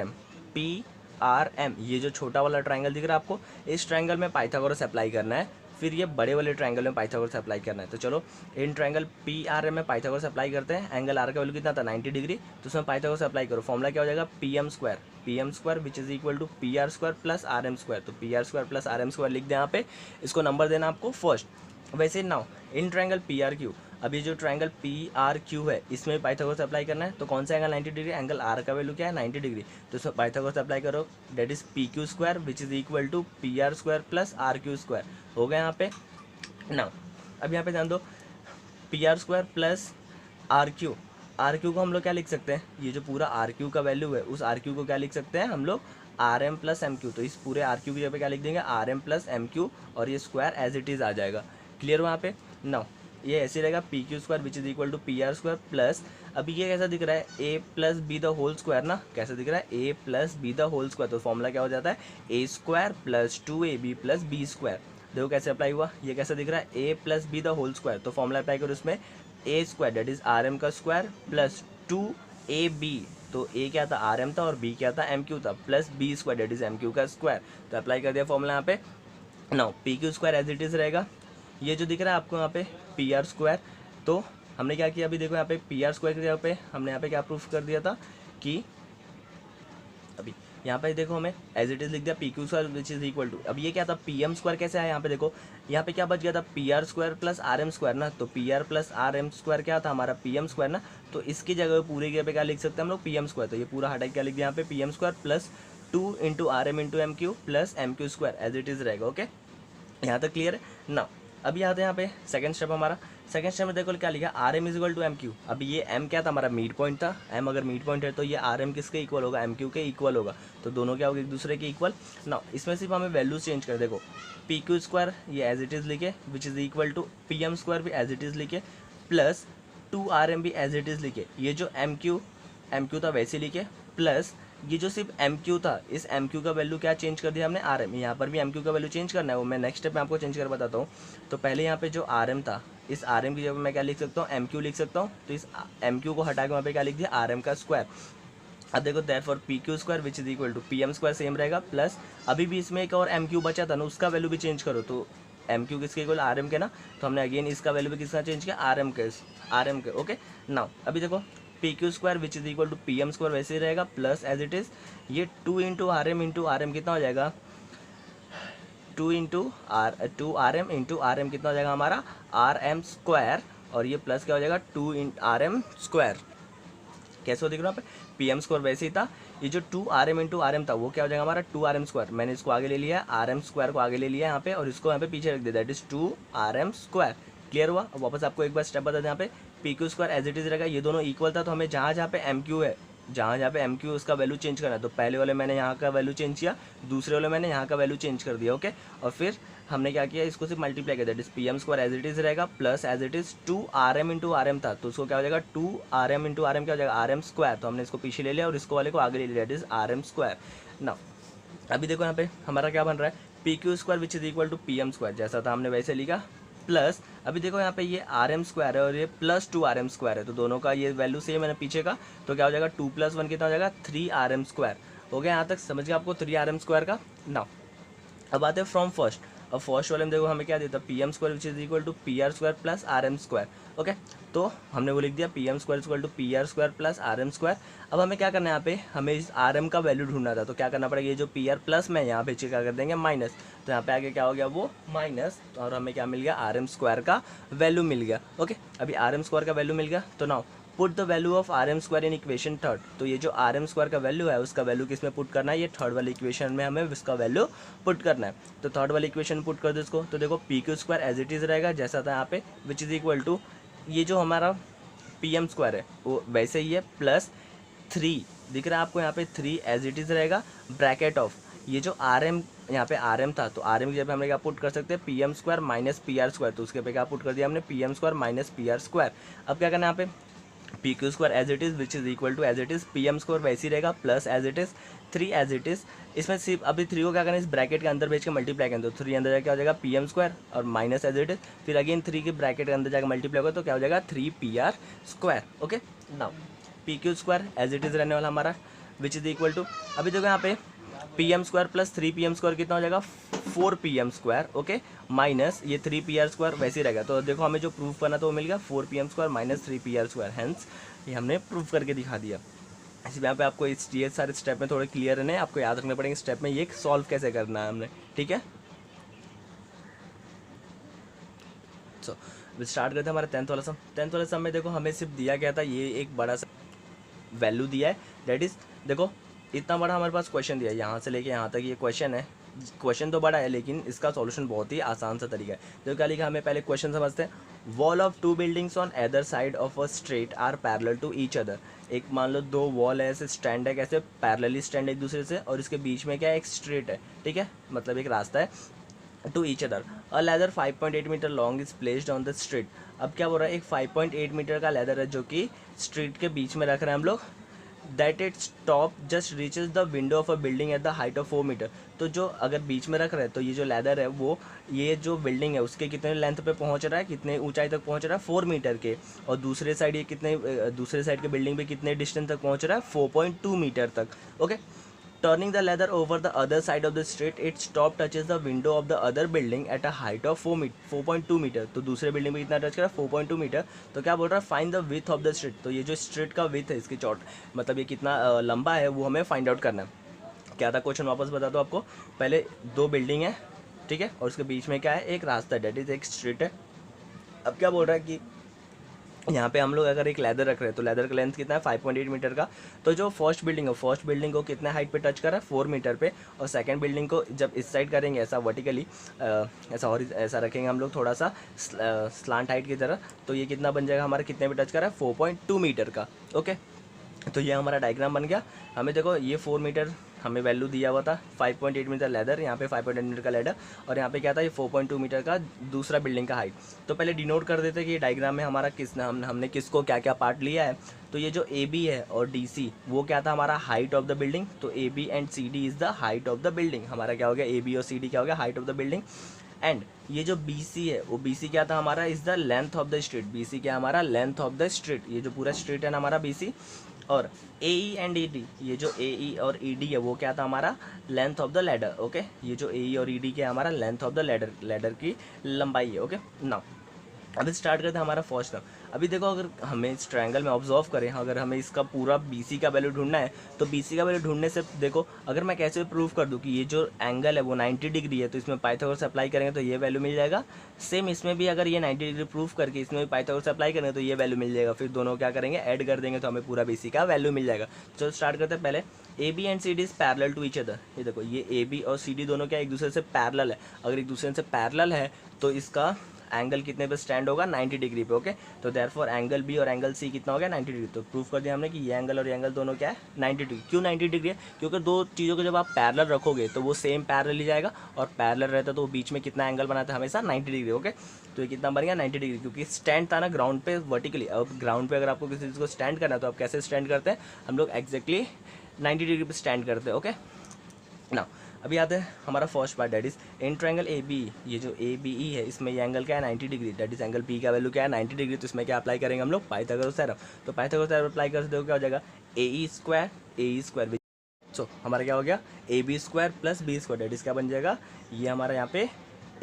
M, ये जो छोटा वाला ट्रायंगल दिख रहा है आपको, इस ट्रायंगल में पाइथागोरस अप्लाई करना है। फिर ये बड़े वाले ट्रायंगल में पाइथागोरस अप्लाई करना है। तो चलो in triangle P R M में पाइथागोरस अप्लाई करते हैं। एंगल आर का वैल्यू कितना था, 90 डिग्री, तो उसमें पाइथागोरस अप्लाई करो। फॉर्मूला क्या हो जाएगा, P M square which is equal to P R square plus R M square. तो P R square plus R M square लिख दें यहाँ पे, इसको नंबर देना आपको फर्स्ट। वैसे now in triangle P R Q, अभी जो ट्रायंगल पी आर क्यू है इसमें पाइथागोरस अप्लाई करना है। तो कौन सा एंगल 90 डिग्री, एंगल आर का वैल्यू क्या है, 90 डिग्री, तो इसमें पाइथागोरस अप्लाई करो, that is P Q square which is equal to P R square plus R Q square हो गया यहाँ पे। नाउ अब यहाँ पे ध्यान दो, P R square plus R Q को हम लोग क्या लिख सकते हैं, ये जो पूरा आर क्यू का वैल्यू है उस आर क्यू को क्या लिख सकते हैं हम लोग, R M plus M Q. तो इस पूरे आर क्यू की जगह पे क्या लिख देंगे, R M plus M Q, और ये स्क्वायर एज इट इज़ आ जाएगा। क्लियर वहाँ पे। नाउ ये ऐसे रहेगा P Q square which is equal to P R square plus, अभी ये कैसा दिख रहा है, A plus B the whole square ना, कैसा दिख रहा है, A plus B the whole square, तो फॉर्मूला क्या हो जाता है, A square plus 2ab plus B square. देखो कैसे अप्लाई हुआ, ये कैसा दिख रहा है, A plus B the whole square, तो फॉर्मूला अप्लाई करो इसमें, A square that is R M का स्क्वायर प्लस 2ab, तो ए क्या था, आर एम था, और बी क्या था, एम क्यू था, plus B square that is M Q का स्क्वायर। तो अप्लाई कर दिया फॉर्मूला यहाँ पे। Now P Q square as it is रहेगा, ये जो दिख रहा है आपको यहाँ पे पी आर स्क्वायर, तो हमने क्या किया, अभी देखो यहाँ पे पी आर स्क्वायर के जगह पे हमने यहाँ पे क्या प्रूफ कर दिया था कि अभी यहाँ पे देखो हमें एज इट इज़ लिख दिया P Q square which is equal to, अब ये क्या था, पी एम स्क्वायर कैसे आया, यहाँ पे देखो यहाँ पे क्या बच गया था, P R square plus R M square ना, तो P R plus R M square क्या था हमारा, पी एम स्क्वायर ना, तो इसकी जगह पूरे के पे क्या लिख सकते हैं हम लोग, पी एम स्क्वायर, तो ये पूरा हटा के क्या लिख दिया यहाँ पे, P M square plus 2 into R M into M Q plus M Q square as it is रहेगा। ओके, यहाँ तक क्लियर है ना। अभी आते हैं यहाँ पे सेकंड स्टेप हमारा, सेकंड स्टेप में देखो क्या लिखा, R M is equal to M Q. अभी ये एम क्या था हमारा, मिड पॉइंट था, एम अगर मिड पॉइंट है तो ये आर एम किसके इक्वल होगा, एम क्यू के इक्वल होगा, तो दोनों क्या होगा, एक दूसरे के इक्वल ना। इसमें सिर्फ हमें वैल्यूज चेंज कर, देखो पी क्यू स्क्वायर ये एज इट इज़ लिखे which is equal to P M square भी एज इट इज़ लिखे प्लस 2 आर एम भी एज इट इज़ लिखे, ये जो एम क्यू था वैसे लिखे, प्लस ये जो सिर्फ एम क्यू था, इस एम क्यू का वैल्यू क्या चेंज कर दिया हमने, आर एम, यहाँ पर भी एम क्यू का वैल्यू चेंज करना है, वो मैं नेक्स्ट स्टेप में आपको चेंज कर बताता हूँ। तो पहले यहाँ पे जो आर एम था, इस आर एम की जगह मैं क्या लिख सकता हूँ, एम क्यू लिख सकता हूँ, तो इस एम क्यू को हटा के वहाँ पे क्या लिख दिया, आर एम का स्क्वायर। अब देखो therefore P Q square which is equal to P M square same रहेगा, प्लस अभी भी इसमें एक और एम क्यू बचा था ना, उसका वैल्यू भी चेंज करो, तो एम क्यू किसके इक्वल, आर एम के ना, तो हमने अगेन इसका वैल्यू भी किसका चेंज किया, आर एम के। ओके नाउ अभी देखो P Q square which is equal to P M square वैसे ही रहेगा, प्लस एज इट इज़ ये 2 इंटू आर एम कितना हो जाएगा, 2 आर एम कितना हो जाएगा हमारा, आर एम स्क्वायर, और ये प्लस क्या हो जाएगा 2 इन आर एम स्क्वायर। कैसे हो दिख रहा है, पी एम स्क्वायर वैसे ही था, ये जो 2 आर एम था वो क्या हो जाएगा हमारा 2 आर एम स्क्वायर, मैंने इसको आगे ले लिया, आर एम स्क्वायर को आगे ले लिया यहाँ पे, और इसको यहाँ पे पीछे रख दिया, that is 2 R M square. Clear हुआ। अब वापस आपको एक बार स्टेप बता दें, यहाँ पे P Q square as it is रहेगा, ये दोनों इक्वल था, तो हमें जहाँ पे एम क्यू है, जहाँ पे एम क्यू उसका वैल्यू चेंज करना है, तो पहले वाले मैंने यहाँ का वैल्यू चेंज किया, दूसरे वाले मैंने यहाँ का वैल्यू चेंज कर दिया। ओके, और फिर हमने क्या किया, इसको सिर्फ मल्टीप्लाई किया, that is P M square as it is रहेगा, plus as it is 2 R M into R M था, तो उसको क्या हो जाएगा 2 R M into R M क्या हो जाएगा, आर एम स्क्वायर, तो हमने इसको पीछे ले लिया और इसको वाले को आगे ले लिया, that is R M square. ना अभी देखो यहाँ पे हमारा क्या बन रहा है, P Q square which is equal to P M square, जैसा था हमने वैसे लिखा, प्लस अभी देखो यहाँ पे ये आर एम स्क्वायर है और ये प्लस 2 आर एम स्क्वायर है, तो दोनों का ये वैल्यू सेम है ना पीछे का, तो क्या हो जाएगा 2 + 1 कितना हो जाएगा 3 आर एम स्क्वायर। हो गया यहाँ तक, समझ गया आपको 3 आर एम स्क्वायर का। नाउ अब आते हैं फ्रॉम फर्स्ट। अब फर्स्ट वाले में देखो हमें क्या देता है, P M square which is equal to P R square plus R M square. Okay, तो हमने वो लिख दिया P M square equal to P R square plus R M square. अब हमें क्या करना है, यहाँ पे हमें इस आर एम का वैल्यू ढूंढना था, तो क्या करना पड़ेगा, ये जो पी आर प्लस में यहाँ पे क्या कर देंगे माइनस, तो यहाँ पे आगे क्या हो गया वो माइनस, और हमें क्या मिल गया, आर एम स्क्वायर का वैल्यू मिल गया। ओके, अभी आर एम स्क्वायर का वैल्यू मिल गया, तो now put the value of R M square in equation third. तो ये जो आर एम स्क्वायर का वैल्यू है उसका वैल्यू किस में पुट करना है, ये थर्ड वाली इक्वेशन में हमें इसका वैल्यू पुट करना है। तो थर्ड वाली इक्वेशन पुट कर दो इसको, तो देखो P Q square as it is रहेगा जैसा था यहाँ पे, विच इज़ इक्वल टू ये जो हमारा पी एम स्क्वायर है वो वैसे ही है, प्लस 3 दिख रहा है आपको यहाँ पे 3 एज इट इज़ रहेगा, ब्रैकेट ऑफ ये जो आर एम यहाँ पे आर एम था, तो आर एम की जगह हमने क्या पुट कर सकते हैं, P M square minus P R square, तो उसके पे क्या पुट कर दिया हमने, P M square minus P R square. अब क्या करना है यहाँ पे, P Q square as it is which is equal to as it is P M square वैसे ही रहेगा, plus as it is 3 as it is, इसमें सिर्फ अभी 3 को क्या करना है, इस ब्रैकेट के अंदर भेज के मल्टीप्लाई करें, तो 3 अंदर जाकर क्या हो जाएगा पी एम स्क्वायर और माइनस एज इट इज़, फिर अगेन 3 के ब्रैकेट के अंदर जाकर मल्टीप्लाई होगा तो क्या हो जाएगा 3 P R square. Okay, now P Q square as it is रहने वाला हमारा विच इज़ इक्वल टू, अभी देखो यहाँ पे P M square plus 3 P M square कितना हो जाएगा 4 P M square. Okay, minus ये 3 पी आर स्क्वायर वैसे ही रहेगा, तो देखो हमें जो प्रूफ करना था वो मिल गया 4 P M square minus 3 P R square, hence ये हमने प्रूफ करके दिखा दिया। इसमें यहाँ पे आपको ये सारे स्टेप में थोड़े क्लियर रहने, आपको याद रखने पड़ेंगे स्टेप में ये सॉल्व कैसे करना है हमने, ठीक है। सो स्टार्ट करते हैं हमारा 10th वाला सम। 10th वाले सम में देखो हमें सिर्फ दिया गया था ये एक बड़ा सा वैल्यू दिया है, दैट इज़ देखो इतना बड़ा हमारे पास क्वेश्चन दिया है, यहाँ से लेके यहाँ तक ये क्वेश्चन है। क्वेश्चन तो बड़ा है लेकिन इसका सॉल्यूशन बहुत ही आसान सा तरीका है। जो क्या लिखा, हमें पहले क्वेश्चन समझते हैं। Wall of 2 buildings on other side of a straight are parallel to each other. एक मान लो 2 वॉल है, ऐसे स्टैंड है, कैसे पैरेलली स्टैंड एक दूसरे से, और इसके बीच में क्या है, एक स्ट्रेट है, ठीक है, मतलब एक रास्ता है। To each other. A ladder 5.8 metre long is placed on the street. अब क्या बोल रहा है, एक 5.8 मीटर का लेदर है जो कि स्ट्रीट के बीच में रख रहे हैं हम लोग, that its top just reaches the window of a building at the height of 4 metre. तो जो अगर बीच में रख रहे हैं तो ये जो लेदर है वो ये जो बिल्डिंग है उसके कितने लेंथ पे पहुंच रहा है, कितने ऊंचाई तक पहुंच रहा है, 4 मीटर के। और दूसरे साइड ये कितने दूसरे साइड के बिल्डिंग पे कितने डिस्टेंस तक पहुंच रहा है, 4.2 मीटर तक। Okay, turning the ladder over the other side of the street, its top touches the window of the other building at a height of 4.2 metre. तो दूसरे बिल्डिंग में कितना टच करा, 4.2 मीटर। तो क्या बोल रहा है, find the width of the street. तो ये जो स्ट्रीट का विथ है, इसकी चौड़ मतलब ये कितना लंबा है वो हमें फाइंड आउट करना है। क्या था क्वेश्चन, वापस बता दो आपको। पहले दो बिल्डिंग है, ठीक है, और उसके बीच में क्या है, एक रास्ता, डेट इज एक स्ट्रीट है। अब क्या बोल रहा है कि यहाँ पे हम लोग अगर एक लेदर रख रहे हैं तो लेदर का लेंथ कितना है, 5.8 मीटर का। तो जो फर्स्ट बिल्डिंग है, फर्स्ट बिल्डिंग को कितना हाइट पे टच कर रहा है, 4 मीटर पे। और सेकंड बिल्डिंग को जब इस साइड करेंगे ऐसा वर्टिकली, ऐसा रखेंगे हम लोग थोड़ा सा स्लांट हाइट की तरह, तो ये कितना बन जाएगा हमारा, कितने पे टच कर रहा है, 4.2 मीटर का। ओके, तो ये हमारा डायग्राम बन गया। हमें देखो ये 4 मीटर हमें वैल्यू दिया हुआ था, 5.8 मीटर लेदर, यहाँ पे 5.8 मीटर का लेदर, और यहाँ पे क्या था, ये 4.2 मीटर का दूसरा बिल्डिंग का हाइट। तो पहले डिनोट कर देते कि ये डायग्राम में हमारा हमने किसको क्या क्या पार्ट लिया है। तो ये जो ए बी है और डी सी वो क्या था हमारा, हाइट ऑफ द बिल्डिंग। तो A B and C D is the height of the building. हमारा क्या हो गया, ए बी और सी डी क्या हो गया, height of the building. And ये जो बी सी है वो बी सी क्या था हमारा, is the length of the street. B C क्या हमारा, लेंथ ऑफ द स्ट्रीट। ये जो पूरा स्ट्रीट है ना हमारा बी सी। और ए ई एंड ई डी, ये जो ए ई और ई डी है वो क्या था हमारा, length of the ladder. Okay, ये जो ए ई और ई डी क्या है हमारा, length of the ladder, ladder की लंबाई है। ओके, नाउ अभी स्टार्ट करते हैं हमारा फर्स्ट टर्म। अभी देखो, अगर हमें इस ट्रायंगल में ऑब्जर्व करें, अगर हमें इसका पूरा BC का वैल्यू ढूंढना है तो BC का वैल्यू ढूंढने से देखो, अगर मैं कैसे प्रूव कर दूं कि ये जो एंगल है वो 90 डिग्री है, तो इसमें पाइथागोरस अप्लाई करेंगे तो ये वैल्यू मिल जाएगा। सेम इसमें भी अगर ये 90 डिग्री प्रूव करके इसमें भी पाइथागोरस अप्लाई करेंगे तो ये वैल्यू मिल जाएगा। फिर दोनों क्या करेंगे, ऐड कर देंगे तो हमें पूरा BC का वैल्यू मिल जाएगा। चलो स्टार्ट करते हैं। पहले AB and CD is parallel to each other. ये देखो, ये AB और CD दोनों क्या एक दूसरे से पैरेलल है। अगर एक दूसरे से पैरेलल है तो इसका एंगल कितने पे स्टैंड होगा, 90 डिग्री पे। ओके, तो देयरफॉर एंगल बी और एंगल सी कितना हो गया, 90 डिग्री। तो प्रूफ कर दिया हमने कि ये एंगल और ये एंगल दोनों क्या है, 90 डिग्री। क्यों 90 डिग्री है, क्योंकि दो चीज़ों को जब आप पैरेलल रखोगे तो वो सेम पैरेलल ही जाएगा, और पैरेलल रहता है तो बीच में कितना एंगल बनाता है हमेशा, 90 डिग्री। ओके, तो ये कितना बन गया, 90 डिग्री, क्योंकि स्टैंड था ना ग्राउंड पे वर्टिकली। अब ग्राउंड पे अगर आपको किसी चीज़ को स्टैंड करना है तो आप कैसे स्टैंड करते हैं, हम लोग एक्जैक्टली 90 डिग्री पे स्टैंड करते हैं। ओके, ना अभी आते हैं हमारा first part, that is in triangle A B. ये जो ए बी ई है इसमें ये एंगल क्या है, 90 degree. That is angle B का वैल्यू क्या है, 90 डिग्री। तो इसमें क्या अप्लाई करेंगे हम लोग, पाइथागोरस थ्योरम। तो पाइथागोरस थ्योरम अप्लाई कर सकते हो, क्या हो जाएगा, ए ई स्क्वायर। सो हमारा क्या हो गया, A B square plus B square. That is क्या बन जाएगा, ये हमारा यहाँ पे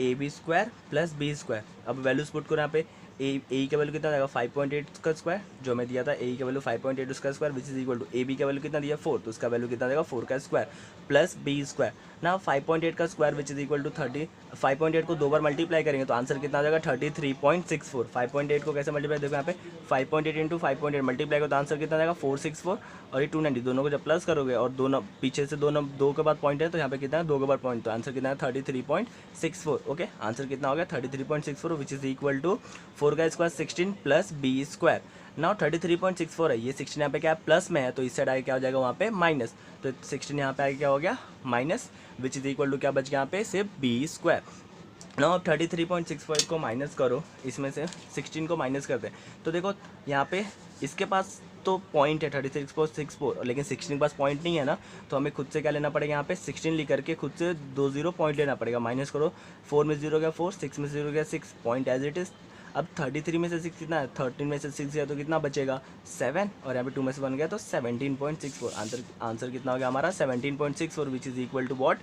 A B square plus B square. अब वैल्यूज पुट करो यहाँ पे, ए का वैल्यू कितना जाएगा, 5.8 का स्क्वायर जो हमें दिया था, ए का वैल्यू 5.8 उसका square, which is equal to A B का वैल्यू कितना दिया, 4, तो उसका वैल्यू कितना जाएगा, 4 का स्क्वायर प्लस बी स्क्वायर। ना 5.8 का square which is equal to 30, 5.8 को 2 बार मल्टीप्लाई करेंगे तो आंसर कितना आ जाएगा, 33.64। 5.8 को कैसे मल्टीप्लाई, देखो यहाँ पे 5.8 इंटू 5.8 मल्टीप्लाई करो तो आंसर कितना जाएगा, 464। और ये 290, दोनों को जब प्लस करोगे और दोनों पीछे से दो के बाद पॉइंट है तो यहाँ पे कितना है, 2 के बाद पॉइंट, तो आंसर कितना है 33.64। ओके, आंसर कितना हो गया 33.64, विच इज इक्वल टू 4 का square 16 plus B square. Now 33.64 है, ये 16 यहाँ पे क्या है प्लस में है, तो इस साइड आगे क्या हो जाएगा वहाँ पे माइनस, तो 16 यहाँ पे आगे क्या हो गया minus, which is equal to क्या बच गया यहाँ पे सिर्फ बी स्क्वायर। नाउ 33.65 को माइनस करो, इसमें से 16 को माइनस करते हैं तो देखो यहाँ पे इसके पास तो पॉइंट है 36.64, लेकिन 16 के पास पॉइंट नहीं है ना, तो हमें खुद से क्या लेना पड़ेगा, यहाँ पे 16 लिख करके खुद से 2 0 पॉइंट लेना पड़ेगा। माइनस करो, 4 में 0 गया 4, 6 में 0 गया 6, पॉइंट एज इट इज़। अब 33 में से 6 कितना है, 13 में से 6 गया तो कितना बचेगा 7, और यहाँ पे 2 में से 1 गया तो 17.64। आंसर कितना हो गया हमारा 17.64, which is equal to what,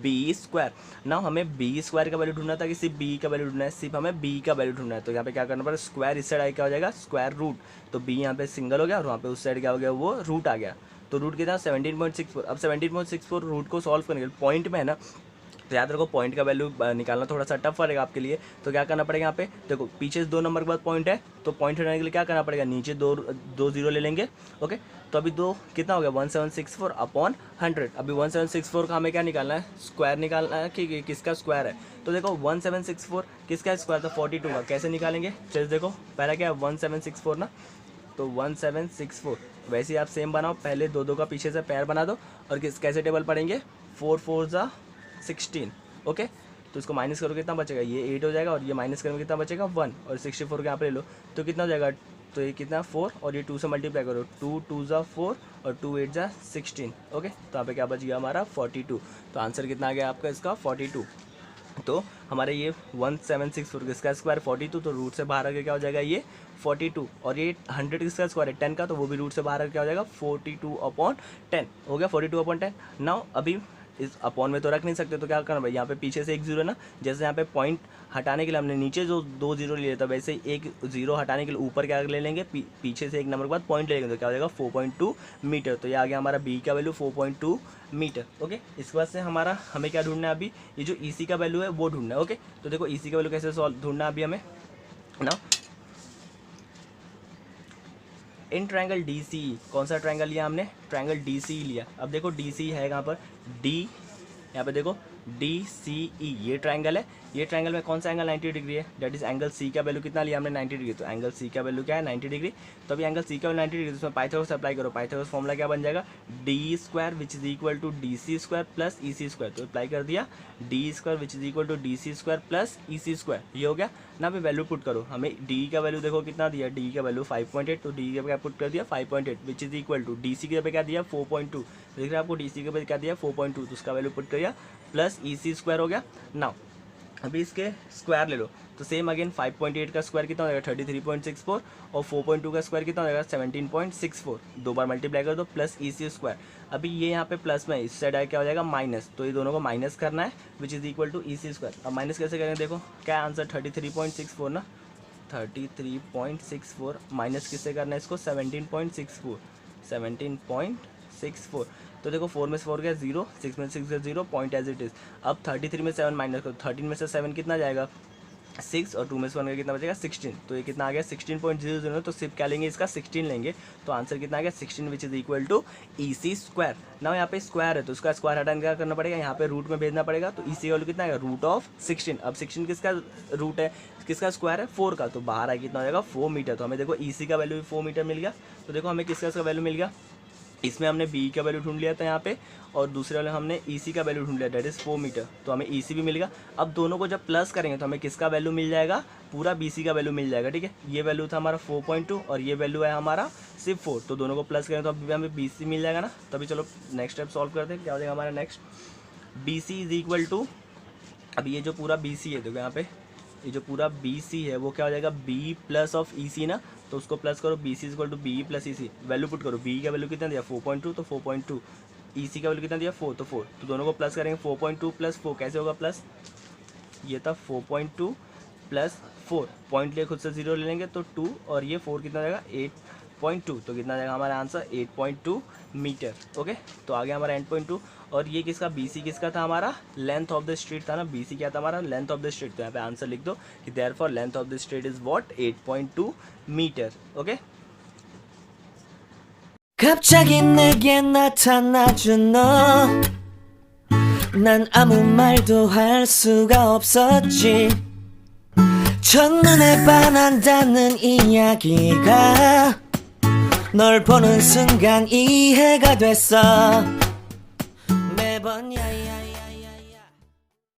B square. ना हमें बी स्क्वायर का वैल्यू ढूंढना था कि सिर्फ बी का वैल्यू ढूंढना है, सिर्फ हमें बी का वैल्यू ढूंढना है, तो यहाँ पे क्या करना पड़ेगा, स्क्वायर इस साइड आगे क्या हो जाएगा स्क्वायर रूट, तो बी यहाँ पे सिंगल हो गया और वहाँ पे उस साइड क्या हो गया वो रूट आ गया, तो रूट कितना 17.64। अब 17.64 रूट को सॉल्व करने के लिए पॉइंट में है ना, तो याद रखो पॉइंट का वैल्यू निकालना थोड़ा सा टफ पड़ेगा आपके लिए, तो क्या करना पड़ेगा यहाँ पे, देखो पीछे 2 नंबर के बाद पॉइंट है तो पॉइंट हटाने के लिए क्या करना पड़ेगा, नीचे दो जीरो ले लेंगे। ओके, तो अभी 2 कितना हो गया 1764 अपॉन 100। अभी 1764 का हमें क्या निकालना है, स्क्वायर निकालना है कि किसका स्क्वायर है, तो देखो 1764 किसका स्क्वायर था 42 का, कैसे निकालेंगे चलिए देखो, पहला क्या है 1764 ना, तो 1764 वैसे ही आप सेम बनाओ, पहले 2 का पीछे से पैर बना दो और कैसे टेबल पढ़ेंगे 4 4 जा 16। ओके, तो इसको माइनस करो कितना बचेगा, ये 8 हो जाएगा और ये माइनस करोगे कितना बचेगा 1 और 64 को यहाँ पे ले लो तो कितना हो जाएगा, तो ये कितना 4 और ये 2 से मल्टीप्लाई करो, 2 2 ज़ा 4 और 2 8 ज़ा 16। ओके, तो यहाँ पे क्या बच गया हमारा 42। तो आंसर कितना आ गया आपका इसका 42। तो हमारे ये 1764 किसका स्क्वायर 42, तो रूट से बाहर आके क्या हो जाएगा ये 42 और ये 100 किसका स्क्वायर है 10 का, तो वो भी रूट से बाहर आके क्या हो जाएगा 42/10 हो गया 42/10। नाउ अभी इस अपॉन में तो रख नहीं सकते तो क्या करना भाई, यहाँ पे पीछे से एक जीरो ना, जैसे यहाँ पे पॉइंट हटाने के लिए हमने नीचे जो 2 जीरो लिए था वैसे ही एक जीरो हटाने के लिए ऊपर क्या ले लेंगे, पीछे से एक नंबर के बाद पॉइंट ले लेंगे तो क्या हो जाएगा 4.2 मीटर। तो ये आ गया हमारा बी का वैल्यू 4.2 मीटर। ओके, इसके बाद से हमारा हमें क्या ढूंढना है अभी, ये जो ई का वैल्यू है वो ढूंढना है। ओके, तो देखो ई का वैल्यू कैसे सॉल्व ढूंढना है अभी हमें ना, इन ट्रायंगल डी सी, कौन सा ट्रायंगल लिया हमने, ट्रायंगल डी सी लिया। अब देखो डी सी है कहाँ पर, डी, यहाँ पे देखो डी सी ई, ये ट्रायंगल है, ये ट्रायंगल में कौन सा एंगल 90 डिग्री है, दैट इज एंगल सी का वैल्यू कितना लिया हमने 90 डिग्री, तो एंगल सी का वैल्यू क्या है 90 डिग्री। तो अभी एंगल सी का वैल्यू 90 डिग्री, तो उसमें पाइथागोरस अप्लाई करो, पाइथागोरस फॉर्मूला क्या बन जाएगा, D square which is equal to D C square plus E C square. तो अप्लाई कर दिया D square which is equal to D C square plus E C square, ये हो गया ना। अभी वैल्यू पुट करो, हमें डी का वैल्यू देखो कितना दिया, डी का वैल्यू 5.8, तो डी का पुट कर दिया 5.8 which is equal to D C के पे क्या दिया 4.2, देख रहे हैं आपको डी सी के पे क्या दिया 4.2, तो उसका वैल्यू पुट कर दिया प्लस ई सी स्क्वायर हो गया। नाउ अभी इसके स्क्वायर ले लो, तो सेम अगेन 5.8 का स्क्वायर कितना हो जाएगा 33.64 और 4.2 का स्क्वायर कितना हो जाएगा 17.64, दो बार मल्टीप्लाई कर दो प्लस ई सी स्क्वायर। अभी ये यहाँ पे प्लस में, इस साइड क्या हो जाएगा माइनस, तो ये दोनों को माइनस करना है which is equal to E C square. अब माइनस कैसे करेंगे, देखो क्या आंसर 33.64 ना, 33.64 माइनस किससे करना है इसको 17.64, तो देखो 4 में से 4 गया 0, 6 में से 6 गया 0, पॉइंट एज इट इज़। अब 33 में 7 माइनस करो, 13 में से 7 कितना जाएगा 6 और 2 में से 1 कितना बचेगा 16, तो ये कितना आ गया 16.00, तो सिर्फ क्या लेंगे इसका 16 लेंगे, तो आंसर कितना आ गया 16 which is equal to E C square. ना यहाँ पे स्क्वायर है तो उसका स्क्वायर हटाने क्या करना पड़ेगा, यहाँ पे रूट में भेजना पड़ेगा, तो ई सी वैल्यू कितना आएगा रूट ऑफ 16। अब 16 किसका रूट है, किसका स्क्वायर है 4 का, तो बाहर आए कितना हो जाएगा 4 मीटर। तो हमें देखो ई सी का वैल्यू भी 4 मीटर मिल गया। तो देखो हमें किसका वैल्यू मिल गया, इसमें हमने बी का वैल्यू ढूंढ लिया था यहाँ पे, और दूसरे वाले हमने ई सी का वैल्यू ढूंढ लिया दैट इज़ 4 मीटर, तो हमें ई सी भी मिल गया। अब दोनों को जब प्लस करेंगे तो हमें किसका वैल्यू मिल जाएगा, पूरा बी सी का वैल्यू मिल जाएगा। ठीक है, ये वैल्यू था हमारा 4.2 और ये वैल्यू है हमारा सिर्फ 4, तो दोनों को प्लस करेंगे तो अभी हमें बी सी मिल जाएगा ना। तभी चलो नेक्स्ट स्टेप सॉल्व करते हैं, क्या हो जाएगा हमारा next, B C is equal to, अब ये जो पूरा बी सी है देखो यहाँ पे, ये जो पूरा बी सी है वो क्या हो जाएगा B plus of E C ना, तो उसको प्लस करो, B C equal to B plus E C, value put करो, बी का वैल्यू कितना दिया 4.2, तो 4.2, ई सी का वैल्यू कितना दिया 4, तो 4, तो दोनों को प्लस करेंगे 4.2 प्लस 4 कैसे होगा प्लस, ये था 4.2 प्लस 4, पॉइंट लिए खुद से 0 ले लेंगे तो 2 और ये 4 कितना जाएगा 8.2, तो कितना जाएगा हमारा आंसर 8.2 मीटर। ओके, तो आ गया हमारा 8.2। और ये किसका बी सी किसका था, हमारा लेंथ ऑफ द स्ट्रीट था ना, बी सी क्या था हमारा लेंथ ऑफ द स्ट्रीट, तो यहाँ पे आंसर लिख दो कि therefore length of the street is what 8.2 metre. Okay, 갑자기 내게 나타나준 너, 난 아무 말도 할 수가 없었지. 첫눈에 반한다는 이야기가 널 보는 순간 이해가 됐어. 매번